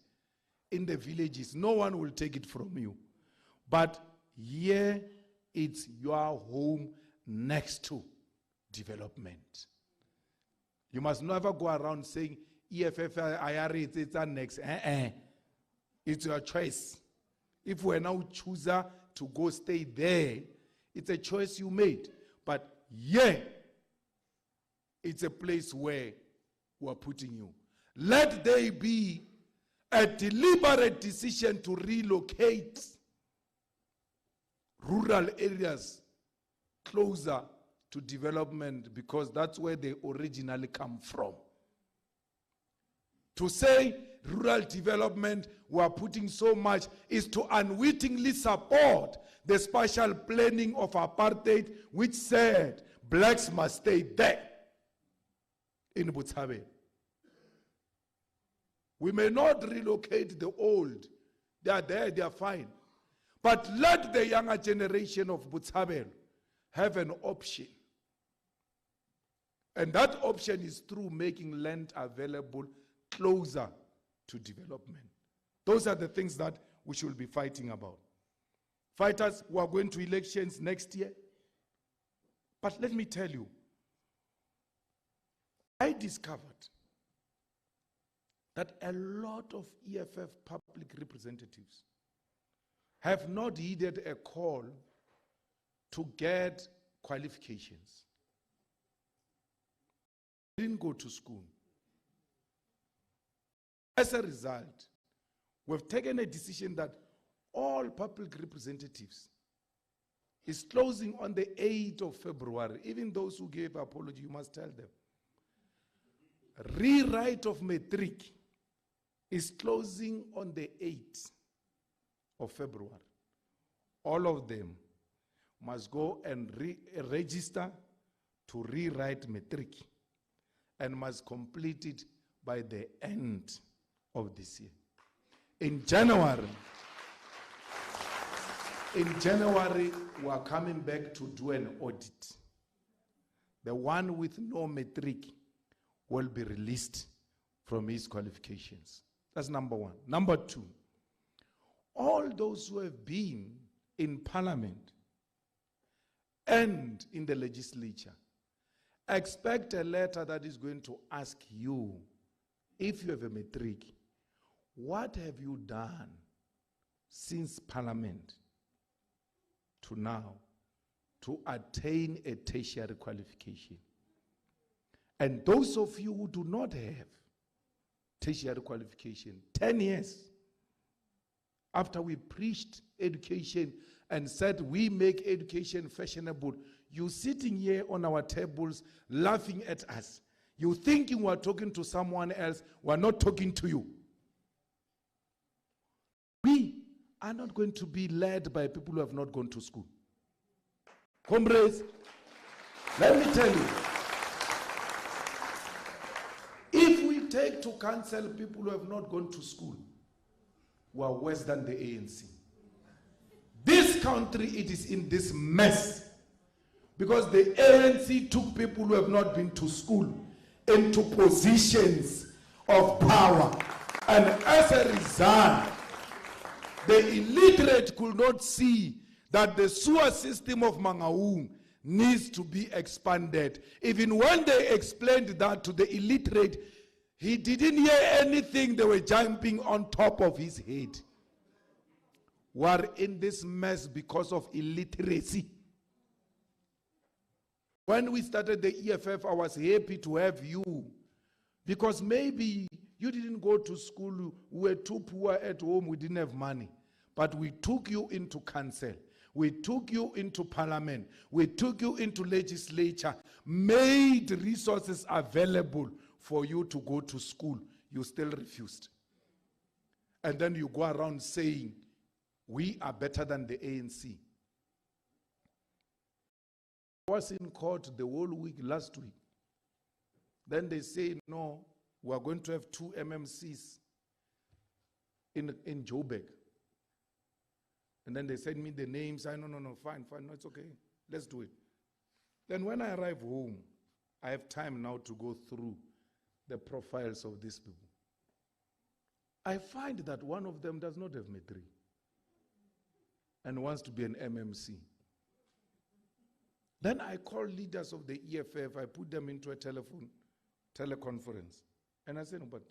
in the villages. No one will take it from you. But here, it's your home next to development. You must never go around saying, EFF, IRA, it's our next. It's your choice. If we're now chooser to go stay there, it's a choice you made. But yeah, it's a place where we're putting you. Let there be a deliberate decision to relocate rural areas closer to development because that's where they originally come from. To say rural development, we are putting so much, is to unwittingly support the spatial planning of apartheid, which said blacks must stay there in Botshabelo. We may not relocate the old. They are there, they are fine. But let the younger generation of Botshabelo have an option. And that option is through making land available closer to development. Those are the things that we should be fighting about. Fighters who are going to elections next year. But let me tell you, I discovered that a lot of EFF public representatives have not heeded a call to get qualifications. They didn't go to school. As a result, we've taken a decision that all public representatives is closing on the 8th of February. Even those who gave apology, you must tell them. Rewrite of matric is closing on the 8th of February. All of them must go and register to rewrite matric. and must complete it by the end of this year. In January, we are coming back to do an audit. The one with no matric will be released from his qualifications. That's number one. Number two, all those who have been in parliament and in the legislature, expect a letter that is going to ask you, if you have a matric, what have you done since parliament to now to attain a tertiary qualification? And those of you who do not have tertiary qualification, 10 years after we preached education and said we make education fashionable, you sitting here on our tables laughing at us. You thinking we're talking to someone else, we're not talking to you. We are not going to be led by people who have not gone to school. Comrades, let me tell you, if we take to counsel people who have not gone to school, we are worse than the ANC. This country, it is in this mess because the ANC took people who have not been to school into positions of power, and as a result, the illiterate could not see that the sewer system of Mangaung needs to be expanded. Even when they explained that to the illiterate, he didn't hear anything. They were jumping on top of his head. We're in this mess because of illiteracy. When we started the EFF, I was happy to have you, because maybe you didn't go to school, we were too poor at home, we didn't have money. But we took you into council, we took you into parliament, we took you into legislature, made resources available for you to go to school. You still refused. And then you go around saying, we are better than the ANC. I was in court the whole week last week. Then they say, no, we are going to have 2 MMCs in Joburg. And then they send me the names. I no, fine, no, it's okay. Let's do it. Then when I arrive home, I have time now to go through the profiles of these people. I find that one of them does not have matric and wants to be an MMC. Then I call leaders of the EFF, I put them into a teleconference. And I say, no, but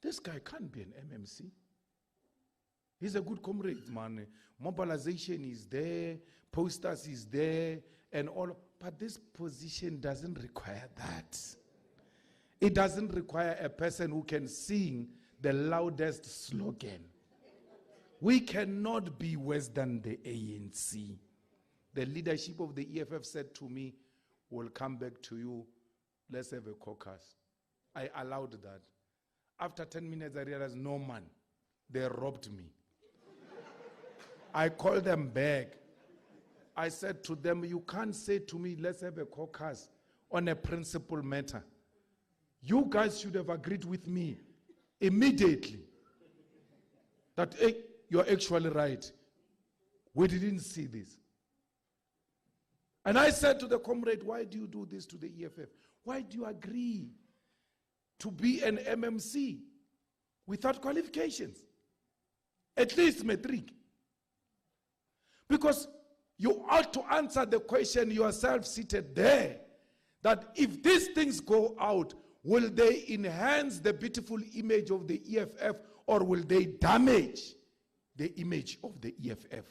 this guy can't be an MMC. He's a good comrade, man. Mobilization is there, posters is there, and all. But this position doesn't require that. It doesn't require a person who can sing the loudest slogan. We cannot be worse than the ANC. The leadership of the EFF said to me, we'll come back to you, let's have a caucus. I allowed that. After 10 minutes, I realized, no man, they robbed me. I called them back. I said to them, you can't say to me, let's have a caucus on a principal matter. You guys should have agreed with me immediately that, hey, you're actually right. We didn't see this. And I said to the comrade, why do you do this to the EFF? Why do you agree to be an MMC without qualifications? At least matric. Because you ought to answer the question yourself seated there, that if these things go out, will they enhance the beautiful image of the EFF or will they damage the image of the EFF?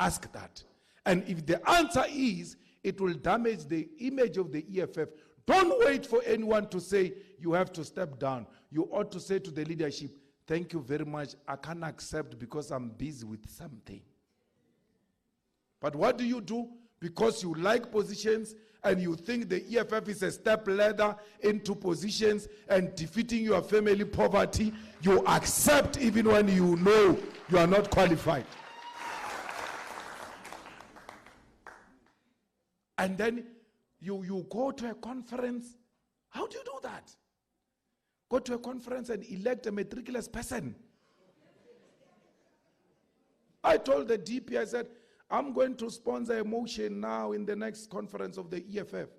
Ask that. And if the answer is, it will damage the image of the EFF, don't wait for anyone to say, you have to step down. You ought to say to the leadership, thank you very much, I can't accept because I'm busy with something. But what do? Because you like positions and you think the EFF is a step ladder into positions and defeating your family poverty, you accept even when you know you are not qualified. And then you go to a conference How do you do that? Go to a conference and elect a matriculous person. I told the DP, I said, I'm going to sponsor a motion now in the next conference of the EFF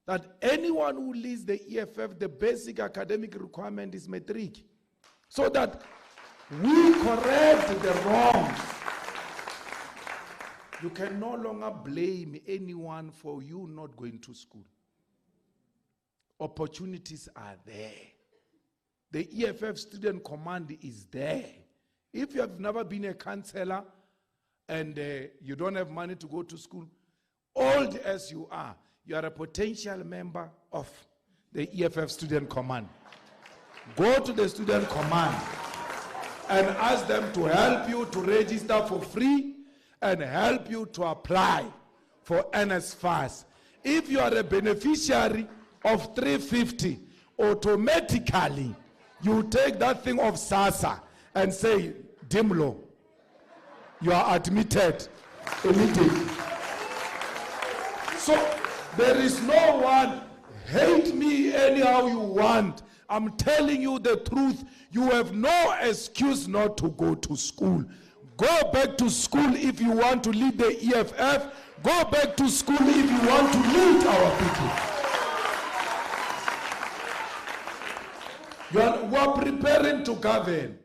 that anyone who leads the EFF, the basic academic requirement is matric, so that we correct the wrongs. You can no longer blame anyone for you not going to school. Opportunities are there. The EFF Student Command is there. If you have never been a counselor and you don't have money to go to school, old as you are a potential member of the EFF Student Command. Go to the Student Command and ask them to help you to register for free and help you to apply for NSFAS. If you are a beneficiary of 350, automatically you take that thing of sassa and say, Dimlo, you are admitted immediately. So there is no one, hate me anyhow you want. I'm telling you the truth. You have no excuse not to go to school. Go back to school if you want to lead the EFF. Go back to school if you want to lead our people. We are preparing to govern.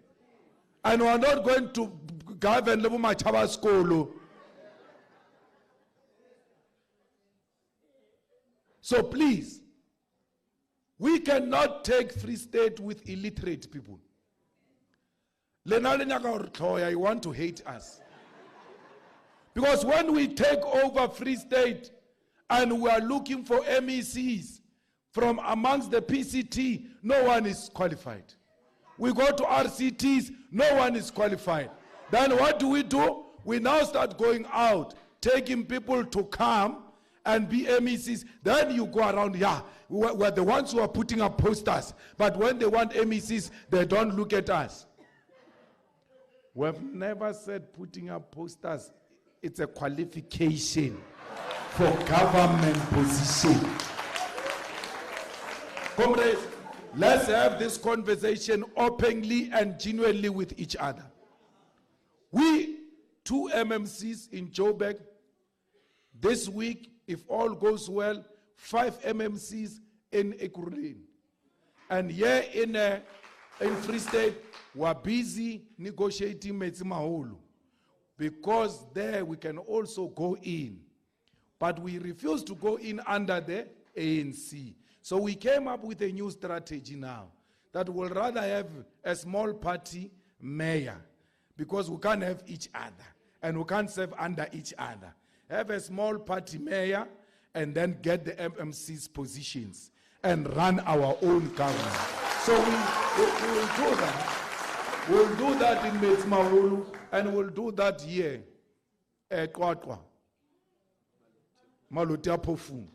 And we are not going to govern level machaba school. So please, we cannot take Free State with illiterate people. You want to hate us. Because when we take over Free State and we are looking for MECs from amongst the PCT, no one is qualified. We go to RCTs, no one is qualified. Then what do? We now start going out, taking people to come and be MECs. Then you go around, we're the ones who are putting up posters. But when they want MECs, they don't look at us. We've never said putting up posters. It's a qualification for government position. Comrades, let's have this conversation openly and genuinely with each other. We, 2 MMCs in Joburg, this week, if all goes well, 5 MMCs in Ekurhuleni. And here in Free State, we're busy negotiating Metsimaholo, because there we can also go in. But we refuse to go in under the ANC. So we came up with a new strategy now that will rather have a small party mayor, because we can't have each other and we can't serve under each other. Have a small party mayor and then get the MMC's positions and run our own government. So we will do that. We'll do that in Metsimaholo and we'll do that here at Kwatwa, Malutiapofu.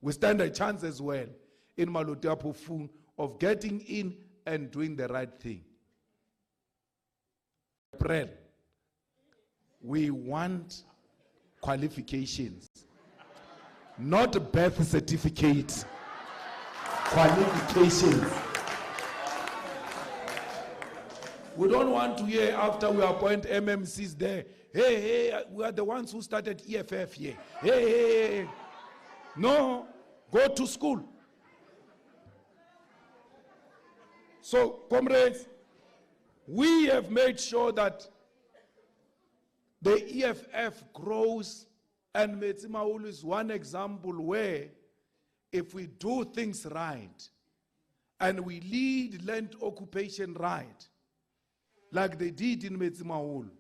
We stand a chance as well in Malutiapofu of getting in and doing the right thing. April, we want qualifications, not birth certificates, qualifications. We don't want to hear after we appoint MMCs there, hey, we are the ones who started EFF here. Hey. No, go to school. So, comrades, we have made sure that the EFF grows, and Metsimaholo is one example where if we do things right and we lead land occupation right, like they did in Metsimaholo,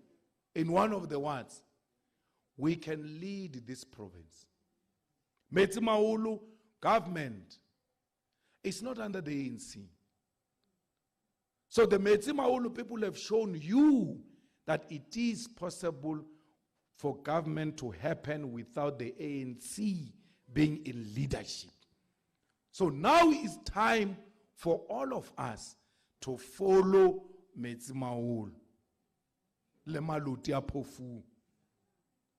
in one of the wards, we can lead this province. Metsimaholo government is not under the ANC. So the Metsimaholo people have shown you that it is possible for government to happen without the ANC being in leadership. So now it's time for all of us to follow Metsimaholo.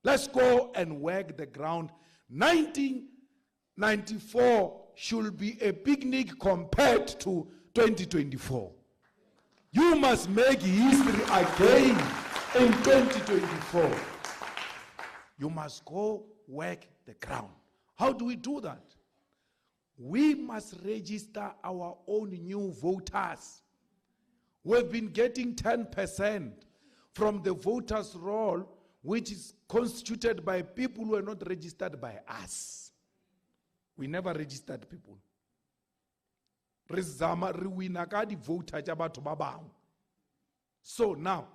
Let's go and work the ground. 1994 should be a picnic compared to 2024. You must make history again in 2024. You must go work the ground. How do we do that? We must register our own new voters. We've been getting 10% from the voters' roll, which is constituted by people who are not registered by us. We never registered people. So now,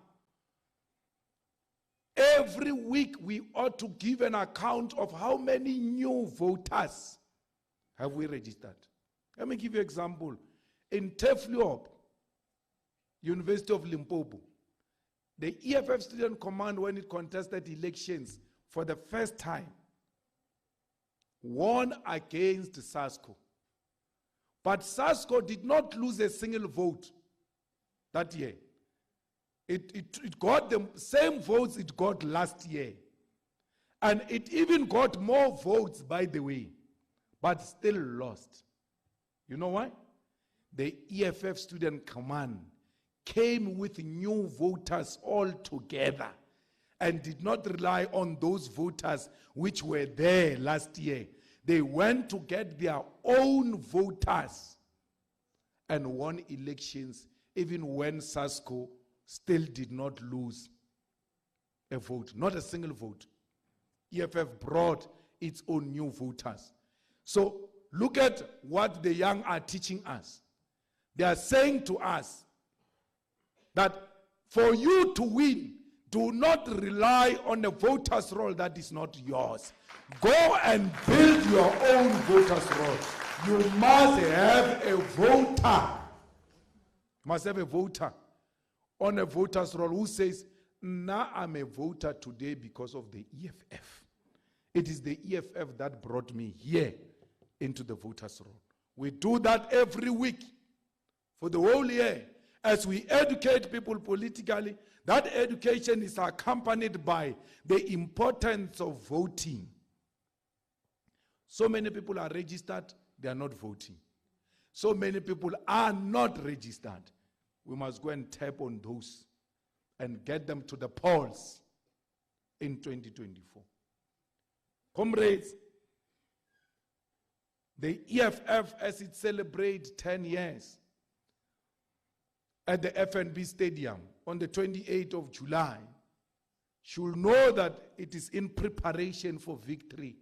every week we ought to give an account of how many new voters have we registered. Let me give you an example. In FFPLUS, University of Limpopo, the EFF Student Command, when it contested elections for the first time, won against SASCO. But SASCO did not lose a single vote that year. It got the same votes it got last year. And it even got more votes, by the way, but still lost. You know why? The EFF Student Command came with new voters all together and did not rely on those voters which were there last year. They went to get their own voters and won elections, even when SASCO still did not lose a vote, not a single vote. EFF brought its own new voters. So look at what the young are teaching us. They are saying to us that for you to win, do not rely on a voter's roll that is not yours. Go and build your own voter's roll. You must have a voter. You must have a voter on a voter's roll who says, "Now I'm a voter today because of the EFF. It is the EFF that brought me here into the voter's roll." We do that every week for the whole year. As we educate people politically, that education is accompanied by the importance of voting. So many people are registered, they are not voting. So many people are not registered. We must go and tap on those and get them to the polls in 2024. Comrades, the EFF, as it celebrates 10 years at the FNB Stadium on the 28th of July, should know that it is in preparation for victory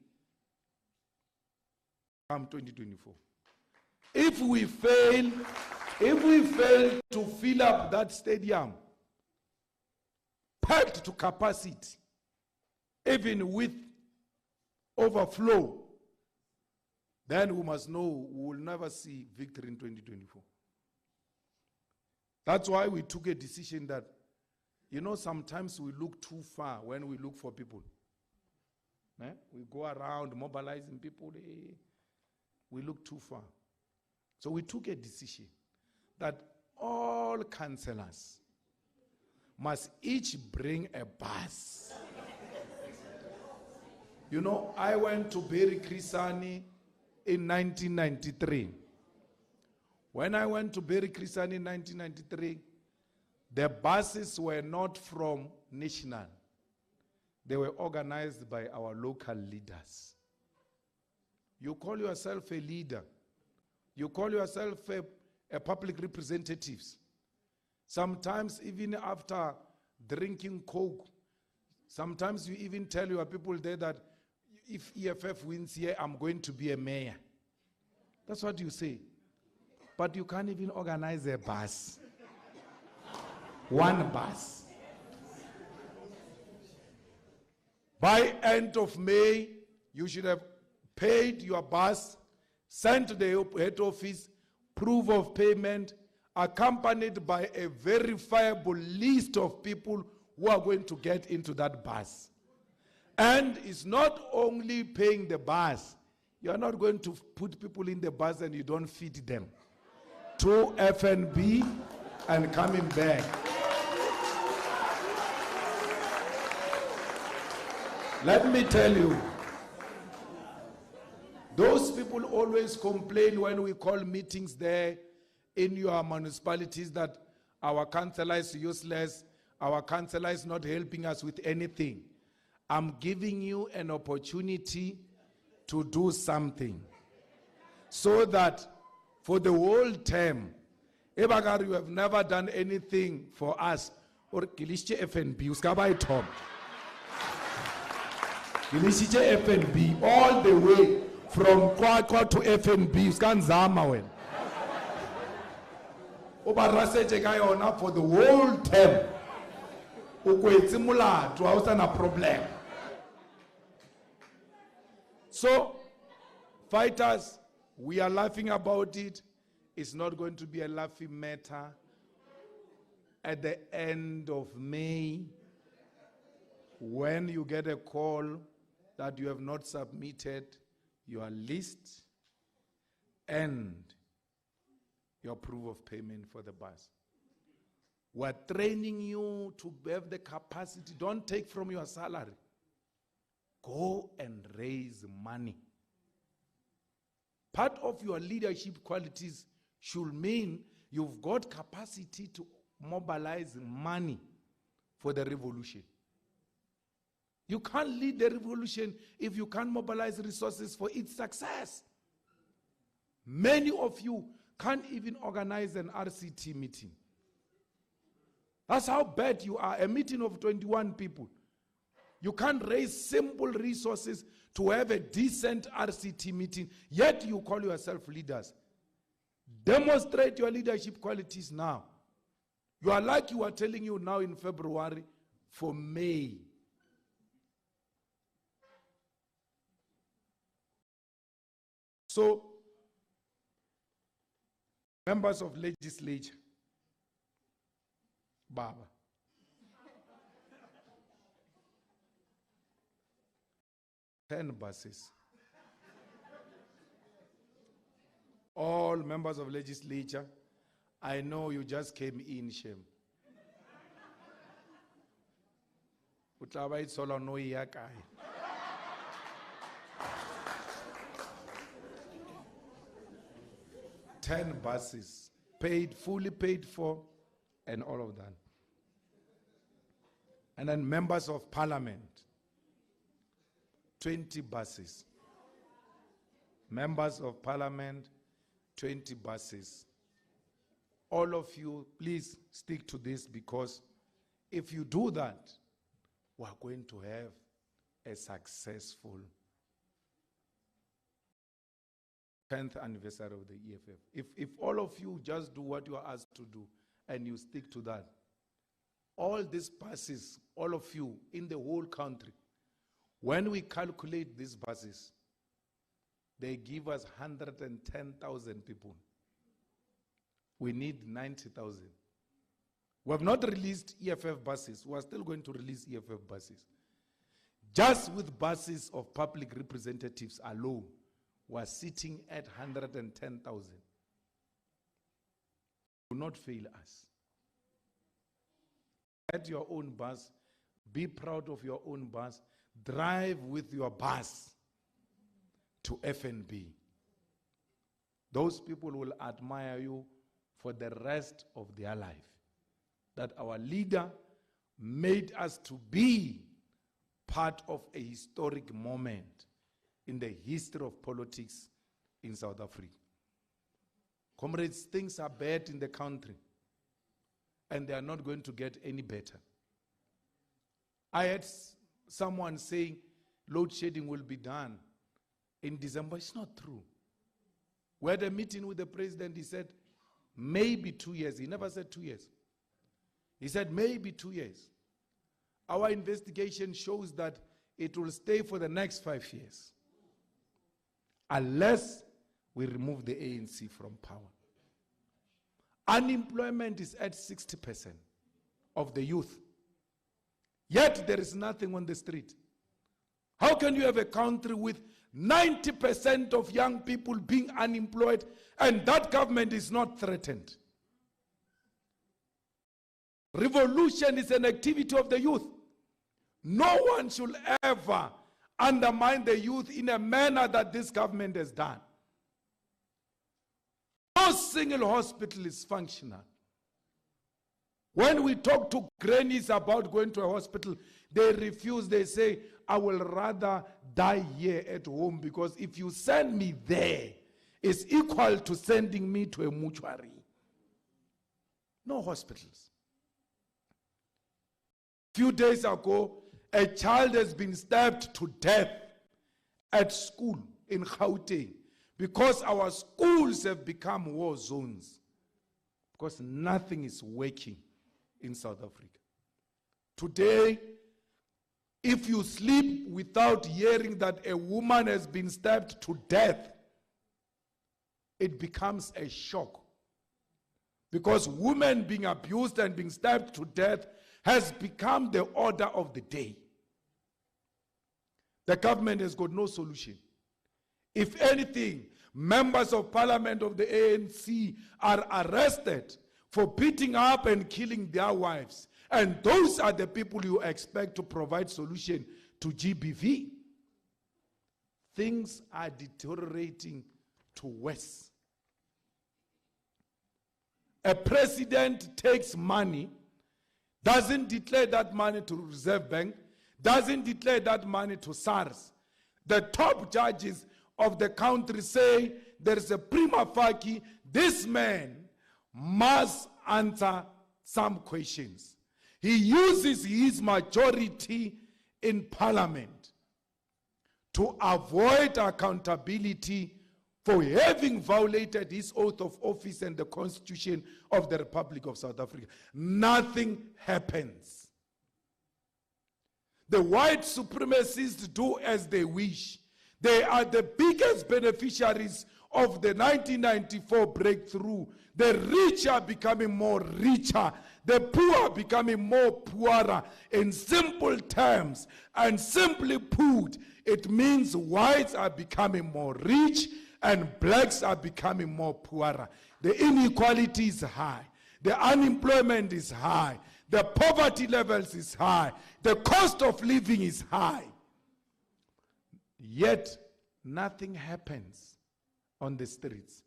come 2024. If we fail to fill up that stadium, packed to capacity, even with overflow, then we must know we will never see victory in 2024. That's why we took a decision that, you know, sometimes we look too far when we look for people. We go around mobilizing people. We look too far. So we took a decision that all councillors must each bring a bus. You know, I went to Berry Crisani in 1993. When I went to Berry Crisani in 1993, the buses were not from national. They were organized by our local leaders. You call yourself a leader. You call yourself a public representative. Sometimes even after drinking Coke, sometimes you even tell your people there that if EFF wins here, I'm going to be a mayor. That's what you say. But you can't even organize a bus. One bus. By end of May, you should have paid your bus, sent to the head office, proof of payment, accompanied by a verifiable list of people who are going to get into that bus. And it's not only paying the bus. You are not going to put people in the bus and you don't feed them. To FNB and coming back. Let me tell you, those people always complain when we call meetings there in your municipalities that our councillor is useless, our councillor is not helping us with anything. I'm giving you an opportunity to do something so that for the whole term, Ebagar, you have never done anything for us. Or Kilische FNB, Uskabai Tom. Kilische FNB, all the way from Kwakwa to FNB, Uskanzama. Obarase Jegayona for the whole term. Ukwetimula to house a problem. So, fighters, we are laughing about it. It's not going to be a laughing matter. At the end of May, when you get a call that you have not submitted your list and your proof of payment for the bus. We're training you to have the capacity. Don't take from your salary. Go and raise money. Part of your leadership qualities should mean you've got capacity to mobilize money for the revolution. You can't lead the revolution if you can't mobilize resources for its success. Many of you can't even organize an RCT meeting. That's how bad you are. A meeting of 21 people. You can't raise simple resources to have a decent RCT meeting, yet you call yourself leaders. Demonstrate your leadership qualities now. You are like you are telling you now in February for May. So, members of legislature, Baba, ten buses. All members of legislature, I know you just came in, shame. Utaba solo no yakai. 10 buses, paid, fully paid for, and all of that. And then members of parliament, 20 buses. Members of parliament, 20 buses. All of you, please stick to this, because if you do that, we're going to have a successful 10th anniversary of the EFF. If all of you just do what you are asked to do and you stick to that, all these buses, all of you in the whole country, when we calculate these buses, they give us 110,000 people. We need 90,000. We have not released EFF buses. We are still going to release EFF buses. Just with buses of public representatives alone, we are sitting at 110,000. Do not fail us. Get your own bus. Be proud of your own bus. Drive with your bus to FNB. Those people will admire you for the rest of their life. That our leader made us to be part of a historic moment in the history of politics in South Africa. Comrades, things are bad in the country, and they are not going to get any better. I had someone saying load shedding will be done in December. It's not true. We had a meeting with the president. He said maybe 2 years. He never said 2 years. He said maybe 2 years. Our investigation shows that it will stay for the next 5 years, unless we remove the ANC from power. Unemployment is at 60% of the youth. Yet there is nothing on the street. How can you have a country with 90% of young people being unemployed and that government is not threatened? Revolution is an activity of the youth. No one should ever undermine the youth in a manner that this government has done. No single hospital is functional. When we talk to grannies about going to a hospital, they refuse. They say, I will rather die here at home, because if you send me there, it's equal to sending me to a mortuary. No hospitals. Few days ago, a child has been stabbed to death at school in Gauteng because our schools have become war zones, because nothing is working in South Africa. Today, if you sleep without hearing that a woman has been stabbed to death, it becomes a shock. Because women being abused and being stabbed to death has become the order of the day. The government has got no solution. If anything, members of parliament of the ANC are arrested for beating up and killing their wives. And those are the people you expect to provide solution to GBV. Things are deteriorating to worse. A president takes money, doesn't declare that money to Reserve Bank, doesn't declare that money to SARS. The top judges of the country say there is a prima facie, this man must answer some questions. He uses his majority in parliament to avoid accountability for having violated his oath of office and the Constitution of the Republic of South Africa. Nothing happens. The white supremacists do as they wish. They are the biggest beneficiaries of the 1994 breakthrough. The rich are becoming more richer. The poor becoming more poorer. In simple terms, and simply put, it means whites are becoming more rich and blacks are becoming more poorer. The inequality is high. The unemployment is high. The poverty levels is high. The cost of living is high. Yet, nothing happens on the streets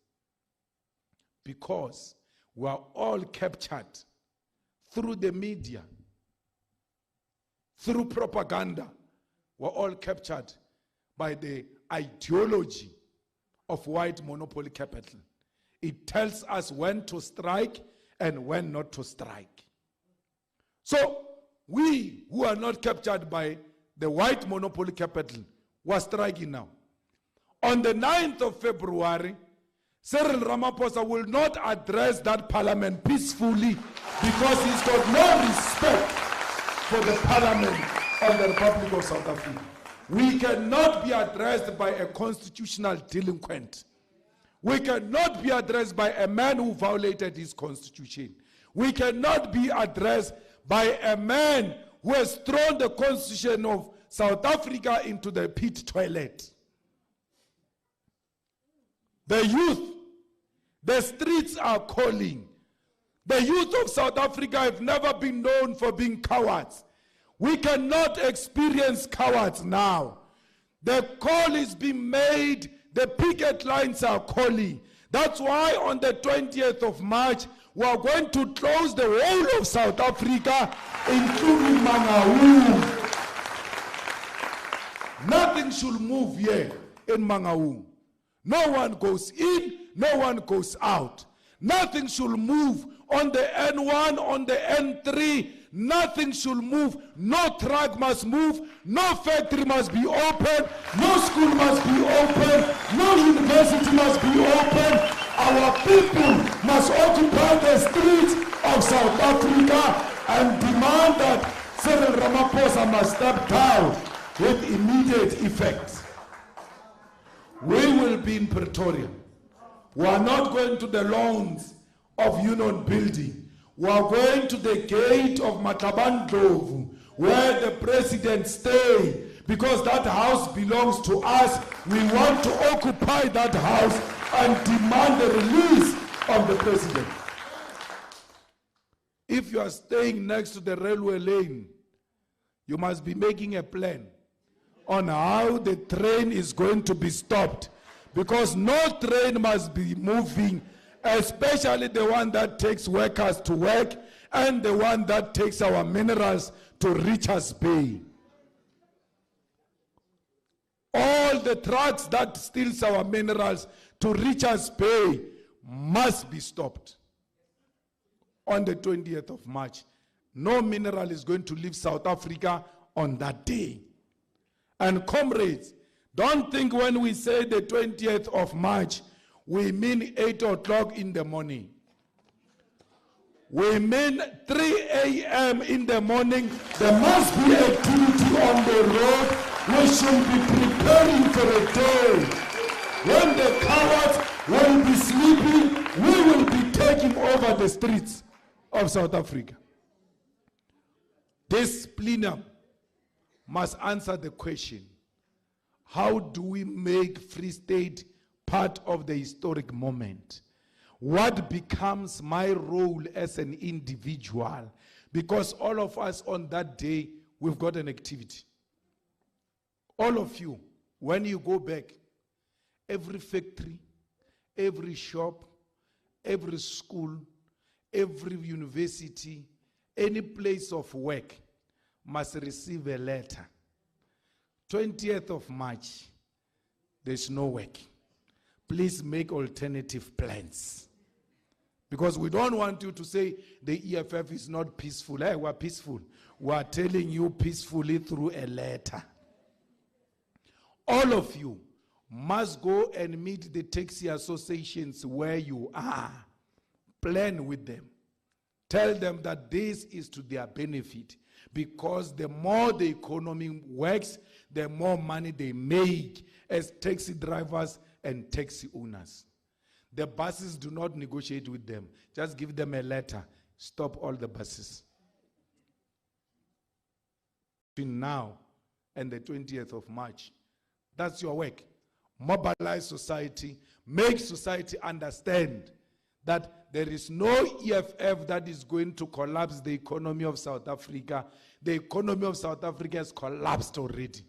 because we are all captured through the media, through propaganda. We're all captured by the ideology of white monopoly capital. It tells us when to strike and when not to strike. So we who are not captured by the white monopoly capital, we're striking now. On the 9th of February, Cyril Ramaphosa will not address that parliament peacefully because he's got no respect for the parliament of the Republic of South Africa. We cannot be addressed by a constitutional delinquent. We cannot be addressed by a man who violated his constitution. We cannot be addressed by a man who has thrown the constitution of South Africa into the pit toilet. The youth, the streets are calling. The youth of South Africa have never been known for being cowards. We cannot experience cowards now. The call is being made. The picket lines are calling. That's why on the 20th of March, we are going to close the whole of South Africa, including Mangaung. Nothing should move here in Mangaung. No one goes in, no one goes out. Nothing should move on the N1, on the N3. Nothing should move. No truck must move. No factory must be open. No school must be open. No university must be open. Our people must occupy the streets of South Africa and demand that Cyril Ramaphosa must step down with immediate effect. We will be in Pretoria. We are not going to the lawns of Union Building. We are going to the gate of Matabandlovu, where the president stays, because that house belongs to us. We want to occupy that house and demand the release of the president. If you are staying next to the railway lane, you must be making a plan on how the train is going to be stopped, because no train must be moving especially the one that takes workers to work and the one that takes our minerals to Richards Bay. All the trucks that steals our minerals to Richards Bay must be stopped. On the 20th of March, no mineral is going to leave South Africa on that day. And comrades, don't think when we say the 20th of March, we mean 8 o'clock in the morning. We mean 3 a.m. in the morning. There must be activity on the road. We should be preparing for a day when the cowards will be sleeping. We will be taking over the streets of South Africa. This plenum must answer the question, how do we make Free State part of the historic moment? What becomes my role as an individual? Because all of us on that day, we've got an activity. All of you, when you go back, every factory, every shop, every school, every university, any place of work must receive a letter. 20th of March, there's no work. Please make alternative plans. Because we don't want you to say the EFF is not peaceful. Hey, we're peaceful. We're telling you peacefully through a letter. All of you must go and meet the taxi associations where you are. Plan with them. Tell them that this is to their benefit. Because the more the economy works, the more money they make as taxi drivers and taxi owners. The buses do not negotiate with them. Just give them a letter. Stop all the buses. Between now and the 20th of March, that's your work. Mobilize society. Make society understand that there is no EFF that is going to collapse the economy of South Africa. The economy of South Africa has collapsed already.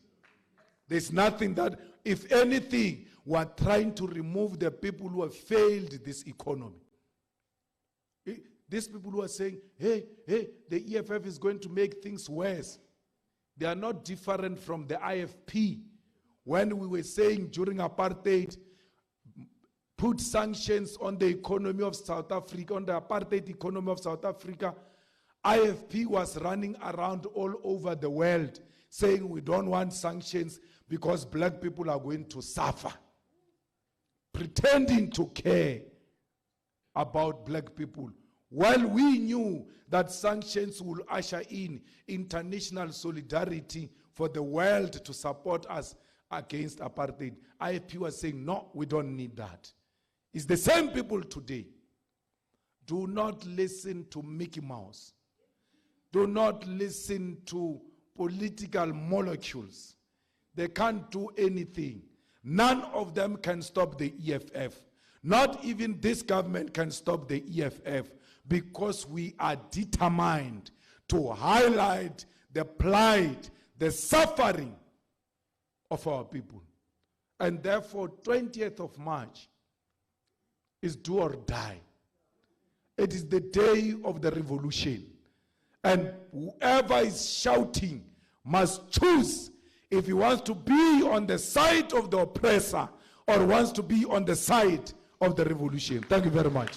There's nothing that, if anything, we're trying to remove the people who have failed this economy. These people who are saying, hey, the EFF is going to make things worse. They are not different from the IFP. When we were saying during apartheid, put sanctions on the economy of South Africa, on the apartheid economy of South Africa, IFP was running around all over the world saying we don't want sanctions because black people are going to suffer. Pretending to care about black people. While we knew that sanctions will usher in international solidarity for the world to support us against apartheid, IFP was saying, no, we don't need that. It's the same people today. Do not listen to Mickey Mouse. Do not listen to political molecules. They can't do anything. None of them can stop the EFF. Not even this government can stop the EFF, because we are determined to highlight the plight, the suffering of our people. And therefore, 20th of March is do or die. It is the day of the revolution. And whoever is shouting must choose if he wants to be on the side of the oppressor or wants to be on the side of the revolution. Thank you very much.